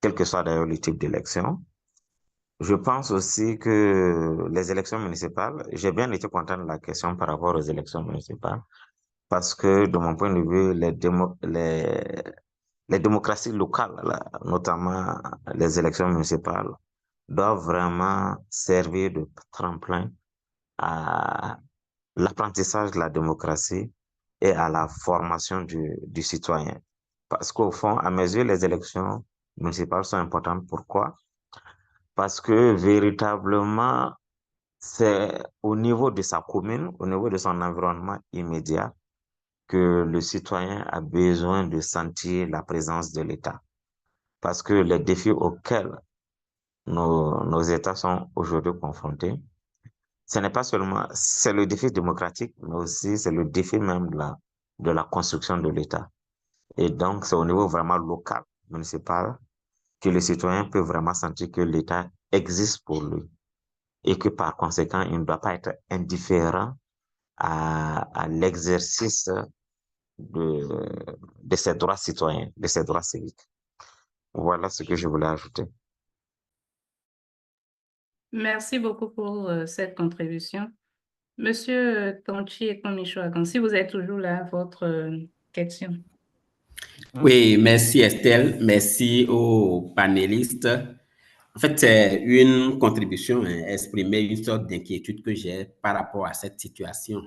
quel que soit d'ailleurs le type d'élection. Je pense aussi que les élections municipales, j'ai bien été content de la question par rapport aux élections municipales, parce que de mon point de vue, les démocraties locales, là, notamment les élections municipales, doivent vraiment servir de tremplin à l'apprentissage de la démocratie et à la formation du citoyen. Parce qu'au fond, à mes yeux, les élections municipales sont importantes. Pourquoi? Parce que véritablement, c'est au niveau de sa commune, au niveau de son environnement immédiat, que le citoyen a besoin de sentir la présence de l'État. Parce que les défis auxquels nos États sont aujourd'hui confrontés, ce n'est pas seulement, c'est le défi démocratique, mais aussi c'est le défi même de la construction de l'État. Et donc, c'est au niveau vraiment local, municipal, que le citoyen peut vraiment sentir que l'État existe pour lui et que par conséquent, il ne doit pas être indifférent à l'exercice de ses droits citoyens, de ses droits civiques. Voilà ce que je voulais ajouter. Merci beaucoup pour cette contribution. Monsieur Tonchi et Komishoagan, si vous êtes toujours là, votre question. Oui, merci Estelle, merci aux panélistes. En fait, c'est une contribution, exprimer une sorte d'inquiétude que j'ai par rapport à cette situation.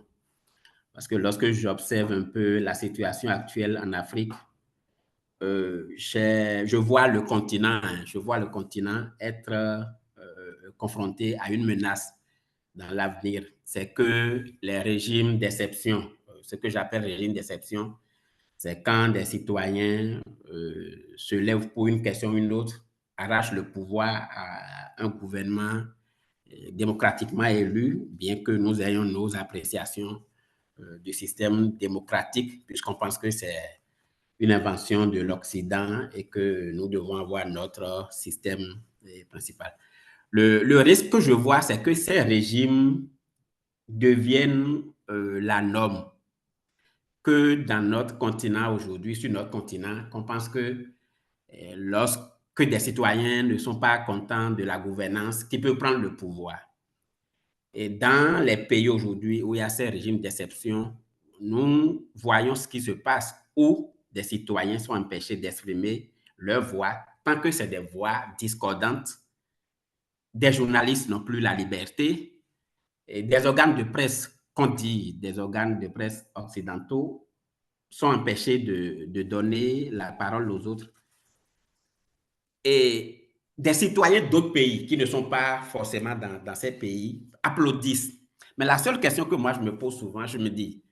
Parce que lorsque j'observe un peu la situation actuelle en Afrique, je vois le continent, être confronté à une menace dans l'avenir. C'est que les régimes d'exception, ce que j'appelle régime d'exception, c'est quand des citoyens se lèvent pour une question ou une autre, arrachent le pouvoir à un gouvernement démocratiquement élu, bien que nous ayons nos appréciations du système démocratique, puisqu'on pense que c'est une invention de l'Occident et que nous devons avoir notre système principal. Le risque que je vois, c'est que ces régimes deviennent la norme, que dans notre continent aujourd'hui, sur notre continent, qu'on pense que lorsque des citoyens ne sont pas contents de la gouvernance, qui peut prendre le pouvoir. Et dans les pays aujourd'hui où il y a ces régimes d'exception, nous voyons ce qui se passe, où des citoyens sont empêchés d'exprimer leur voix, tant que c'est des voix discordantes. Des journalistes n'ont plus la liberté, et des organes de presse, qu'on dit des organes de presse occidentaux, sont empêchés de donner la parole aux autres. Et des citoyens d'autres pays qui ne sont pas forcément dans ces pays applaudissent. Mais la seule question que moi je me pose souvent, je me dis,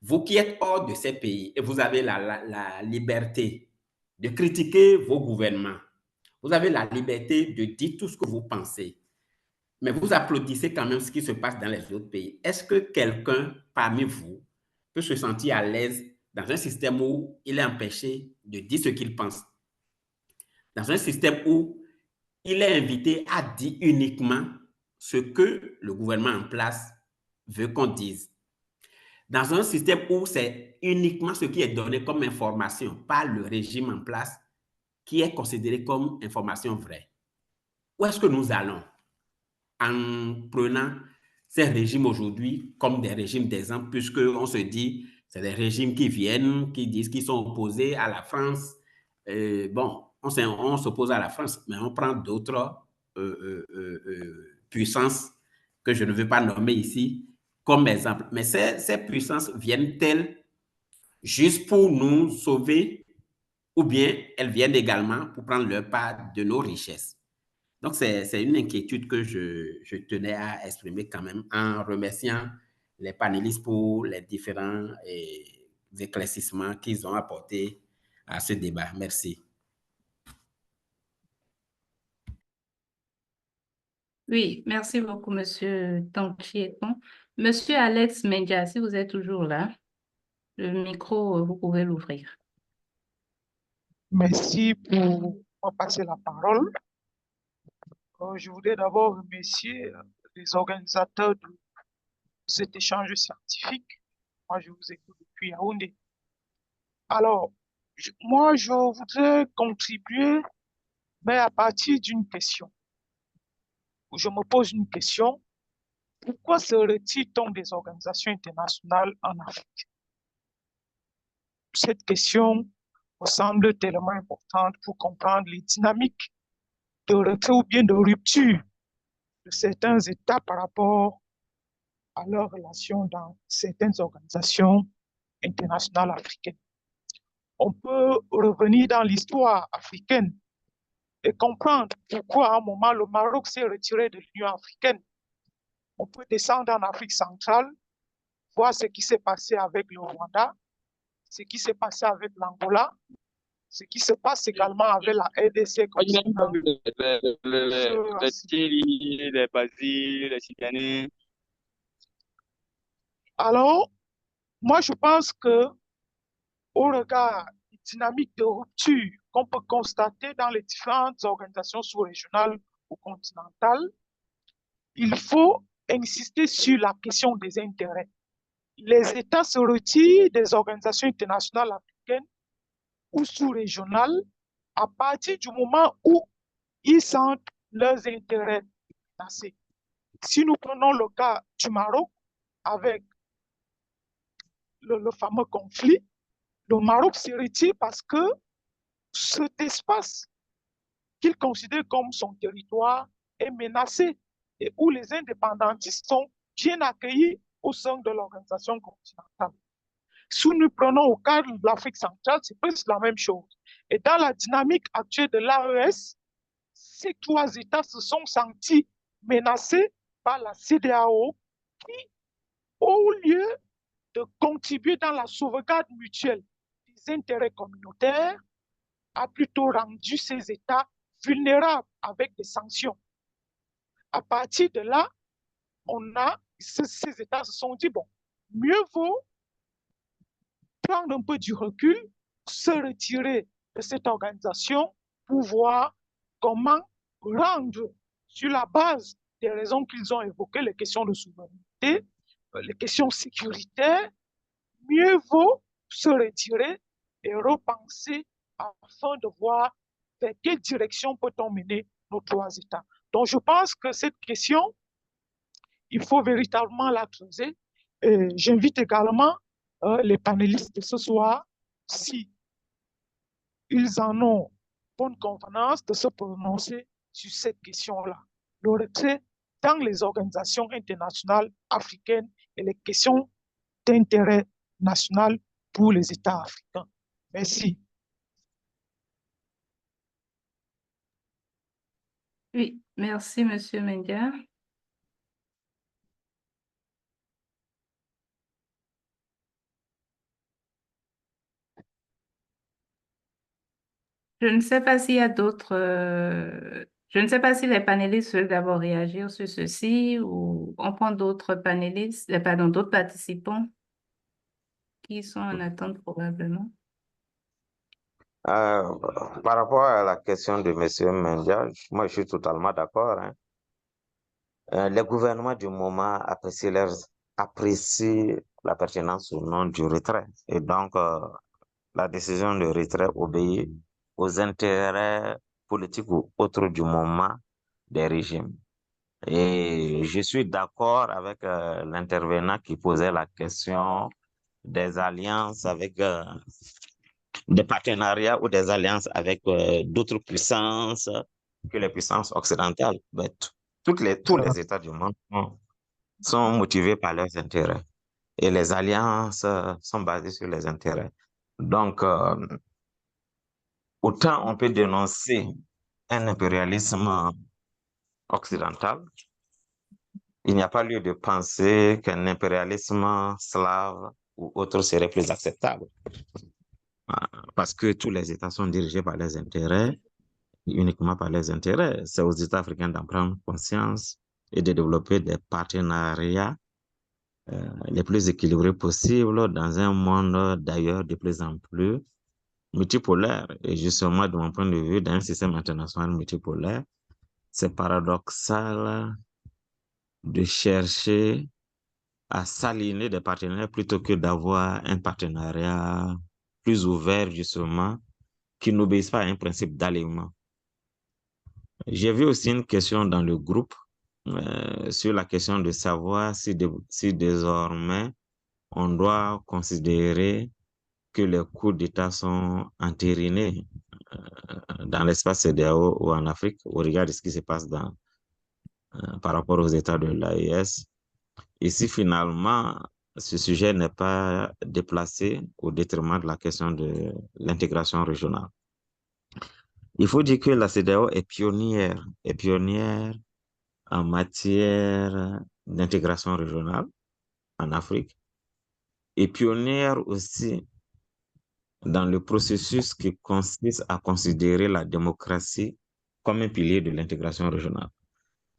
vous qui êtes hors de ces pays et vous avez la liberté de critiquer vos gouvernements, vous avez la liberté de dire tout ce que vous pensez, mais vous applaudissez quand même ce qui se passe dans les autres pays. Est-ce que quelqu'un parmi vous peut se sentir à l'aise dans un système où il est empêché de dire ce qu'il pense? Dans un système où il est invité à dire uniquement ce que le gouvernement en place veut qu'on dise. Dans un système où c'est uniquement ce qui est donné comme information par le régime en place qui est considéré comme information vraie. Où est-ce que nous allons en prenant ces régimes aujourd'hui comme des régimes d'exemple, puisqu'on se dit c'est des régimes qui viennent, qui disent qu'ils sont opposés à la France. Bon, on s'oppose à la France, mais on prend d'autres puissances que je ne veux pas nommer ici comme exemple. Mais ces puissances viennent-elles juste pour nous sauver ou bien elles viennent également pour prendre leur part de nos richesses? Donc, c'est une inquiétude que je tenais à exprimer quand même en remerciant les panélistes pour les différents éclaircissements qu'ils ont apportés à ce débat. Merci. Oui, merci beaucoup, Monsieur Tanchieton. Monsieur Alex Mendia, si vous êtes toujours là, le micro, vous pouvez l'ouvrir. Merci pour me passer la parole. Je voudrais d'abord remercier les organisateurs de cet échange scientifique. Moi, je vous écoute depuis Yaoundé. Alors, moi, je voudrais contribuer, mais à partir d'une question. Je me pose une question. Pourquoi se retire-t-on des organisations internationales en Afrique? Cette question me semble tellement importante pour comprendre les dynamiques de retrait ou bien de rupture de certains États par rapport à leurs relations dans certaines organisations internationales africaines. On peut revenir dans l'histoire africaine et comprendre pourquoi à un moment le Maroc s'est retiré de l'Union africaine. On peut descendre en Afrique centrale, voir ce qui s'est passé avec le Rwanda, ce qui s'est passé avec l'Angola, ce qui se passe également avec la RDC. Les Tchéli, les Basile, les Siganais. Alors, moi, je pense que au regard des dynamiques de rupture qu'on peut constater dans les différentes organisations sous-régionales ou continentales, il faut insister sur la question des intérêts. Les États se retirent des organisations internationales africaines ou sous-régionales à partir du moment où ils sentent leurs intérêts menacés. Si nous prenons le cas du Maroc avec le fameux conflit, le Maroc se retire parce que cet espace qu'il considère comme son territoire est menacé et où les indépendantistes sont bien accueillis au sein de l'organisation continentale. Si nous prenons au cadre de l'Afrique centrale, c'est presque la même chose. Et dans la dynamique actuelle de l'AES, ces 3 États se sont sentis menacés par la CEDEAO qui, au lieu de contribuer dans la sauvegarde mutuelle des intérêts communautaires, a plutôt rendu ces États vulnérables avec des sanctions. À partir de là, ces États se sont dit, bon, mieux vaut prendre un peu du recul, se retirer de cette organisation pour voir comment rendre, sur la base des raisons qu'ils ont évoquées, les questions de souveraineté, les questions sécuritaires, mieux vaut se retirer et repenser afin de voir vers quelle direction peut-on mener nos 3 États. Donc, je pense que cette question, il faut véritablement la creuser. Et j'invite également les panélistes de ce soir, si ils en ont bonne convenance, de se prononcer sur cette question-là. Le retrait dans les organisations internationales africaines et les questions d'intérêt national pour les États africains. Merci. Oui, merci, Monsieur Mendia. Je ne sais pas s'il y a d'autres... je ne sais pas si les panélistes veulent d'abord réagir sur ceci ou on prend d'autres panélistes, pardon, d'autres participants qui sont en attente probablement. Par rapport à la question de M. Mendia, moi je suis totalement d'accord. Les gouvernements du moment apprécient la pertinence ou non du retrait. Et donc, la décision de retrait obéit aux intérêts politiques ou autres du moment des régimes. Et je suis d'accord avec l'intervenant qui posait la question des alliances avec des partenariats ou des alliances avec d'autres puissances que les puissances occidentales. Mais tous les États du monde sont motivés par leurs intérêts. Et les alliances sont basées sur les intérêts. Donc, autant on peut dénoncer un impérialisme occidental, il n'y a pas lieu de penser qu'un impérialisme slave ou autre serait plus acceptable. Parce que tous les États sont dirigés par leurs intérêts, uniquement par leurs intérêts. C'est aux États africains d'en prendre conscience et de développer des partenariats les plus équilibrés possibles dans un monde d'ailleurs de plus en plus multipolaire. Et justement, de mon point de vue, dans un système international multipolaire, c'est paradoxal de chercher à s'aligner des partenaires plutôt que d'avoir un partenariat plus ouvert, justement, qui n'obéisse pas à un principe d'alignement. J'ai vu aussi une question dans le groupe sur la question de savoir si désormais on doit considérer que les coups d'État sont entérinés dans l'espace CEDEAO ou en Afrique au regard de ce qui se passe par rapport aux États de l'AES. Et si finalement ce sujet n'est pas déplacé au détriment de la question de l'intégration régionale. Il faut dire que la CEDEAO est pionnière en matière d'intégration régionale en Afrique et pionnière aussi dans le processus qui consiste à considérer la démocratie comme un pilier de l'intégration régionale.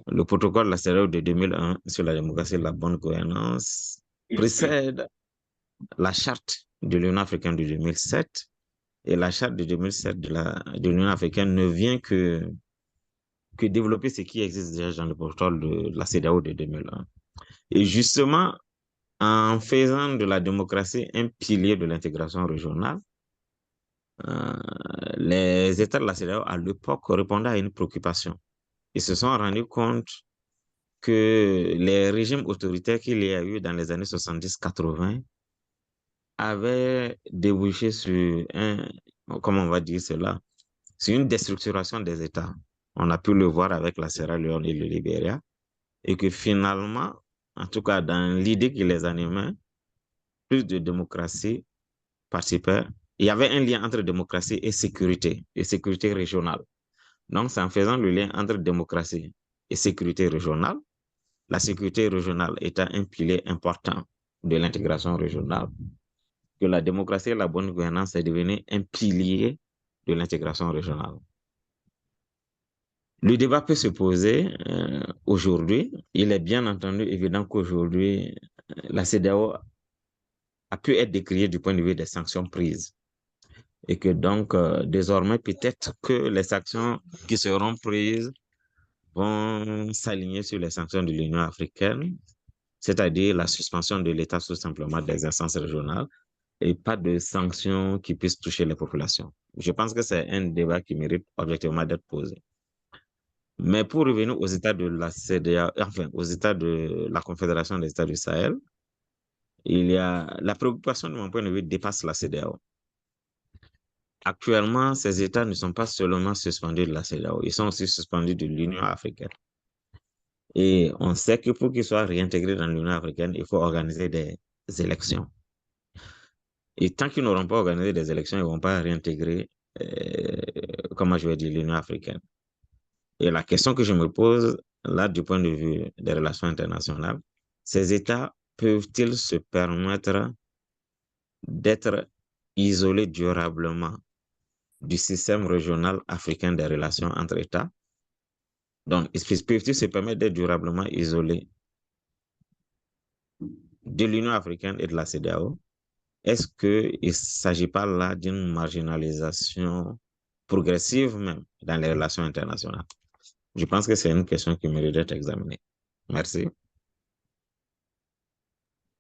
Le protocole de la CEDEAO de 2001 sur la démocratie et la bonne gouvernance précède la charte de l'Union africaine de 2007 et la charte de 2007 de l'Union africaine ne vient que développer ce qui existe déjà dans le protocole de la CEDEAO de 2001. Et justement, en faisant de la démocratie un pilier de l'intégration régionale, les États de la CEDEAO à l'époque répondaient à une préoccupation. Ils se sont rendus compte que les régimes autoritaires qu'il y a eu dans les années 70-80 avaient débouché sur comment on va dire cela, sur une déstructuration des États. On a pu le voir avec la Sierra Leone et le Libéria, et que finalement, en tout cas dans l'idée qui les animait, plus de démocratie participait il y avait un lien entre démocratie et sécurité régionale. Donc, c'est en faisant le lien entre démocratie et sécurité régionale, la sécurité régionale étant un pilier important de l'intégration régionale, que la démocratie et la bonne gouvernance est devenu un pilier de l'intégration régionale. Le débat peut se poser aujourd'hui. Il est bien entendu évident qu'aujourd'hui, la CEDEAO a pu être décriée du point de vue des sanctions prises. Et que donc, désormais, peut-être que les sanctions qui seront prises vont s'aligner sur les sanctions de l'Union africaine, c'est-à-dire la suspension de l'État tout simplement des instances régionales et pas de sanctions qui puissent toucher les populations. Je pense que c'est un débat qui mérite objectivement d'être posé. Mais pour revenir aux États de la CEDEAO, enfin, aux États de la Confédération des États du Sahel, il y a la préoccupation de mon point de vue dépasse la CEDEAO. Actuellement, ces États ne sont pas seulement suspendus de la CEDEAO, ils sont aussi suspendus de l'Union africaine. Et on sait que pour qu'ils soient réintégrés dans l'Union africaine, il faut organiser des élections. Et tant qu'ils n'auront pas organisé des élections, ils ne vont pas réintégrer, comment je vais dire, l'Union africaine. Et la question que je me pose, là, du point de vue des relations internationales, ces États peuvent-ils se permettre d'être isolés durablement du système régional africain des relations entre États? Donc, peuvent-ils se permettre d'être durablement isolés de l'Union africaine et de la CEDEAO? Est-ce qu'il ne s'agit pas là d'une marginalisation progressive même dans les relations internationales? Je pense que c'est une question qui mérite d'être examinée. Merci.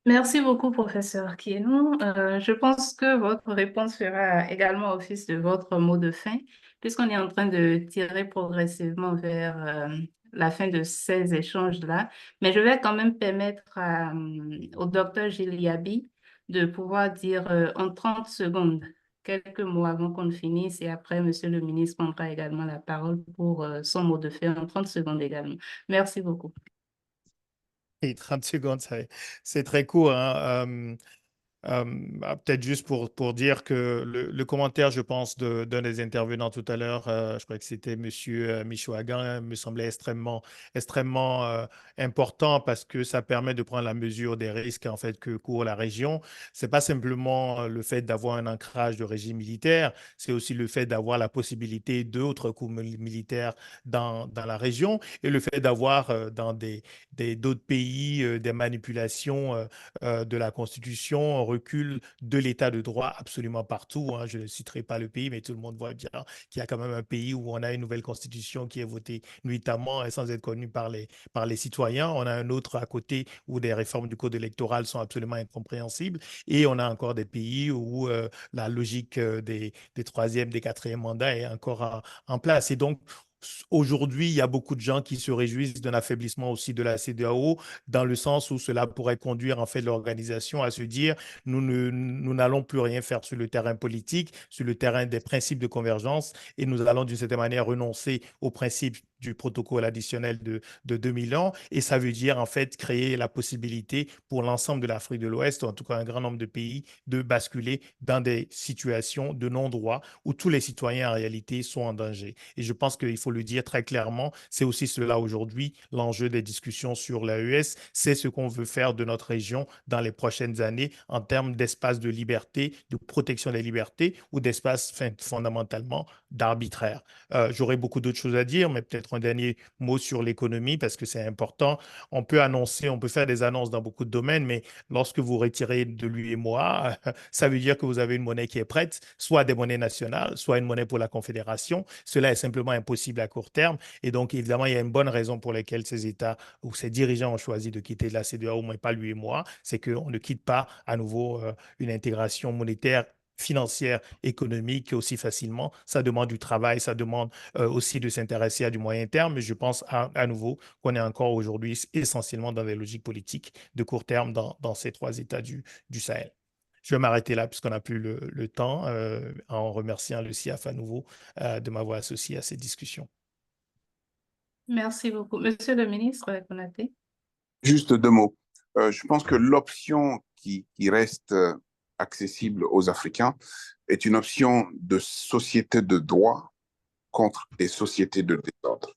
Merci beaucoup, professeur Kienou. Je pense que votre réponse fera également office de votre mot de fin, puisqu'on est en train de tirer progressivement vers la fin de ces échanges-là. Mais je vais quand même permettre au docteur Gilles Yabi de pouvoir dire en 30 secondes quelques mots avant qu'on finisse, et après, monsieur le ministre prendra également la parole pour son mot de fin en 30 secondes également. Merci beaucoup. Et 30 secondes, c'est très court, hein. Peut-être juste pour dire que le commentaire, je pense, d'un des intervenants tout à l'heure, je crois que c'était M. Michoagan, me semblait extrêmement important parce que ça permet de prendre la mesure des risques en fait que court la région. C'est pas simplement le fait d'avoir un ancrage de régime militaire, c'est aussi le fait d'avoir la possibilité d'autres coups militaires dans la région et le fait d'avoir dans d'autres pays des manipulations de la Constitution, recul de l'état de droit absolument partout, hein. Je ne citerai pas le pays, mais tout le monde voit bien qu'il y a quand même un pays où on a une nouvelle constitution qui est votée nuitamment et sans être connue par les citoyens. On a un autre à côté où des réformes du code électoral sont absolument incompréhensibles. Et on a encore des pays où la logique des troisième, des quatrième mandats est encore en place. Et donc, aujourd'hui, il y a beaucoup de gens qui se réjouissent d'un affaiblissement aussi de la CEDEAO, dans le sens où cela pourrait conduire en fait l'organisation à se dire nous n'allons plus rien faire sur le terrain politique, sur le terrain des principes de convergence, et nous allons d'une certaine manière renoncer aux principes du protocole additionnel de 2000 ans. Et ça veut dire en fait créer la possibilité pour l'ensemble de l'Afrique de l'Ouest, ou en tout cas un grand nombre de pays, de basculer dans des situations de non-droit où tous les citoyens en réalité sont en danger. Et je pense qu'il faut le dire très clairement, c'est aussi cela aujourd'hui, l'enjeu des discussions sur l'AES, c'est ce qu'on veut faire de notre région dans les prochaines années en termes d'espace de liberté, de protection des libertés ou d'espace fondamentalement d'arbitraire. J'aurais beaucoup d'autres choses à dire, mais peut-être un dernier mot sur l'économie parce que c'est important. On peut annoncer, on peut faire des annonces dans beaucoup de domaines, mais lorsque vous retirez de l'UEMOA, ça veut dire que vous avez une monnaie qui est prête, soit des monnaies nationales, soit une monnaie pour la Confédération. Cela est simplement impossible à court terme. Et donc, évidemment, il y a une bonne raison pour laquelle ces États ou ces dirigeants ont choisi de quitter la CEDEAO, mais pas l'UEMOA, c'est qu'on ne quitte pas à nouveau une intégration monétaire, financière, économique aussi facilement. Ça demande du travail, ça demande aussi de s'intéresser à du moyen terme, mais je pense à nouveau qu'on est encore aujourd'hui essentiellement dans des logiques politiques de court terme dans ces trois États du Sahel. Je vais m'arrêter là puisqu'on n'a plus le temps, en remerciant le CIAF à nouveau de m'avoir associé à cette discussion. Merci beaucoup. Monsieur le ministre Konaté. Juste deux mots. Je pense que l'option qui reste accessible aux Africains est une option de société de droit contre des sociétés de désordre,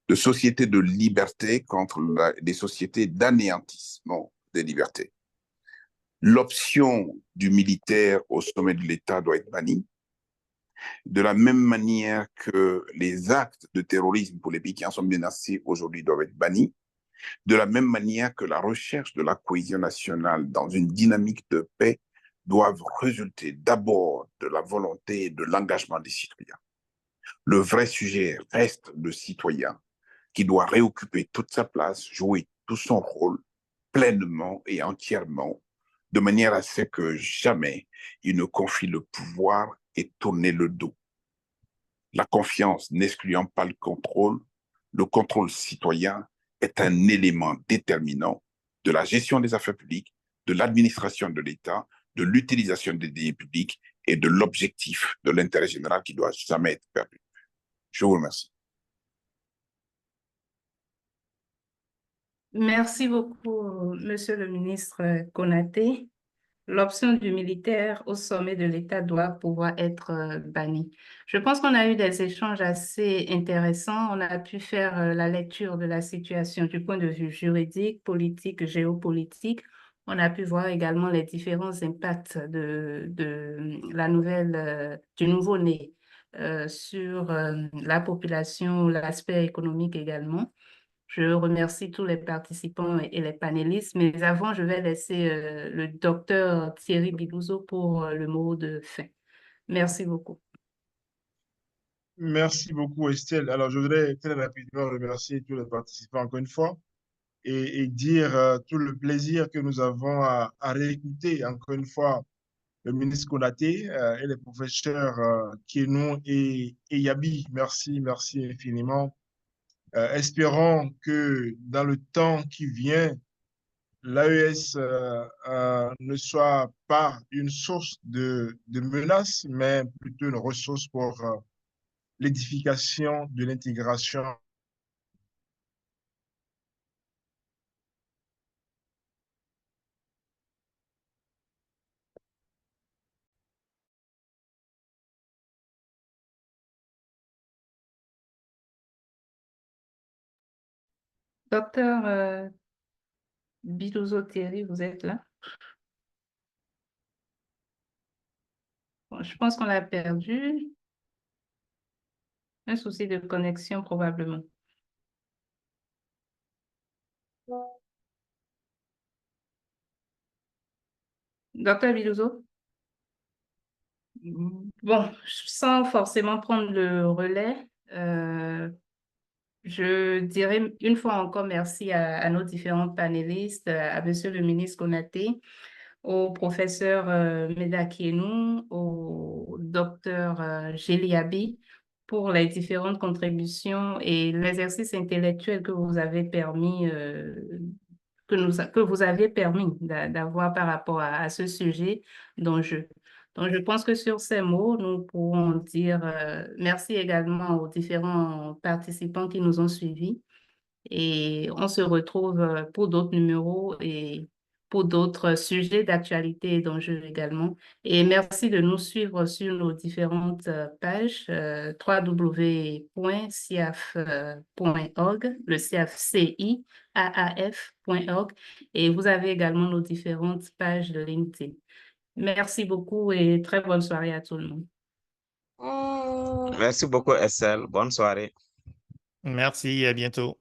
de sociétés de liberté contre des sociétés d'anéantissement des libertés. L'option du militaire au sommet de l'État doit être bannie, de la même manière que les actes de terrorisme pour les pays qui en sont menacés aujourd'hui doivent être bannis, de la même manière que la recherche de la cohésion nationale dans une dynamique de paix doivent résulter d'abord de la volonté et de l'engagement des citoyens. Le vrai sujet reste le citoyen qui doit réoccuper toute sa place, jouer tout son rôle pleinement et entièrement, de manière à ce que jamais il ne confie le pouvoir et tourne le dos. La confiance n'excluant pas le contrôle citoyen est un élément déterminant de la gestion des affaires publiques, de l'administration de l'État, de l'utilisation des deniers publics et de l'objectif de l'intérêt général qui ne doit jamais être perdu. Je vous remercie. Merci beaucoup, Monsieur le ministre Konaté. L'option du militaire au sommet de l'État doit pouvoir être bannie. Je pense qu'on a eu des échanges assez intéressants. On a pu faire la lecture de la situation du point de vue juridique, politique, géopolitique. On a pu voir également les différents impacts de la du nouveau-né sur la population, l'aspect économique également. Je remercie tous les participants et les panélistes, mais avant, je vais laisser le docteur Thierry Bilouzot pour le mot de fin. Merci beaucoup. Merci beaucoup, Estelle. Alors, je voudrais très rapidement remercier tous les participants encore une fois et dire tout le plaisir que nous avons à réécouter encore une fois le ministre Konaté et les professeurs Kienou et Yabi. Merci, merci infiniment. Espérons que dans le temps qui vient, l'AES ne soit pas une source de menace, mais plutôt une ressource pour l'édification de l'intégration. Docteur Bilouzot Thierry, vous êtes là? Bon, je pense qu'on l'a perdu. Un souci de connexion probablement. Docteur Bilouzot? Bon, sans forcément prendre le relais, je dirais une fois encore merci à nos différents panélistes, à Monsieur le ministre Konaté, au professeur Meda Kienou, au docteur Gély Abi pour les différentes contributions et l'exercice intellectuel que vous avez permis, que vous avez permis d'avoir par rapport à ce sujet d'enjeu. Donc, je pense que sur ces mots, nous pourrons dire merci également aux différents participants qui nous ont suivis. Et on se retrouve pour d'autres numéros et pour d'autres sujets d'actualité et d'enjeux également. Et merci de nous suivre sur nos différentes pages www.ciaf.org, le CIAF.org. Et vous avez également nos différentes pages de LinkedIn. Merci beaucoup et très bonne soirée à tout le monde. Merci beaucoup, Estelle. Bonne soirée. Merci, à bientôt.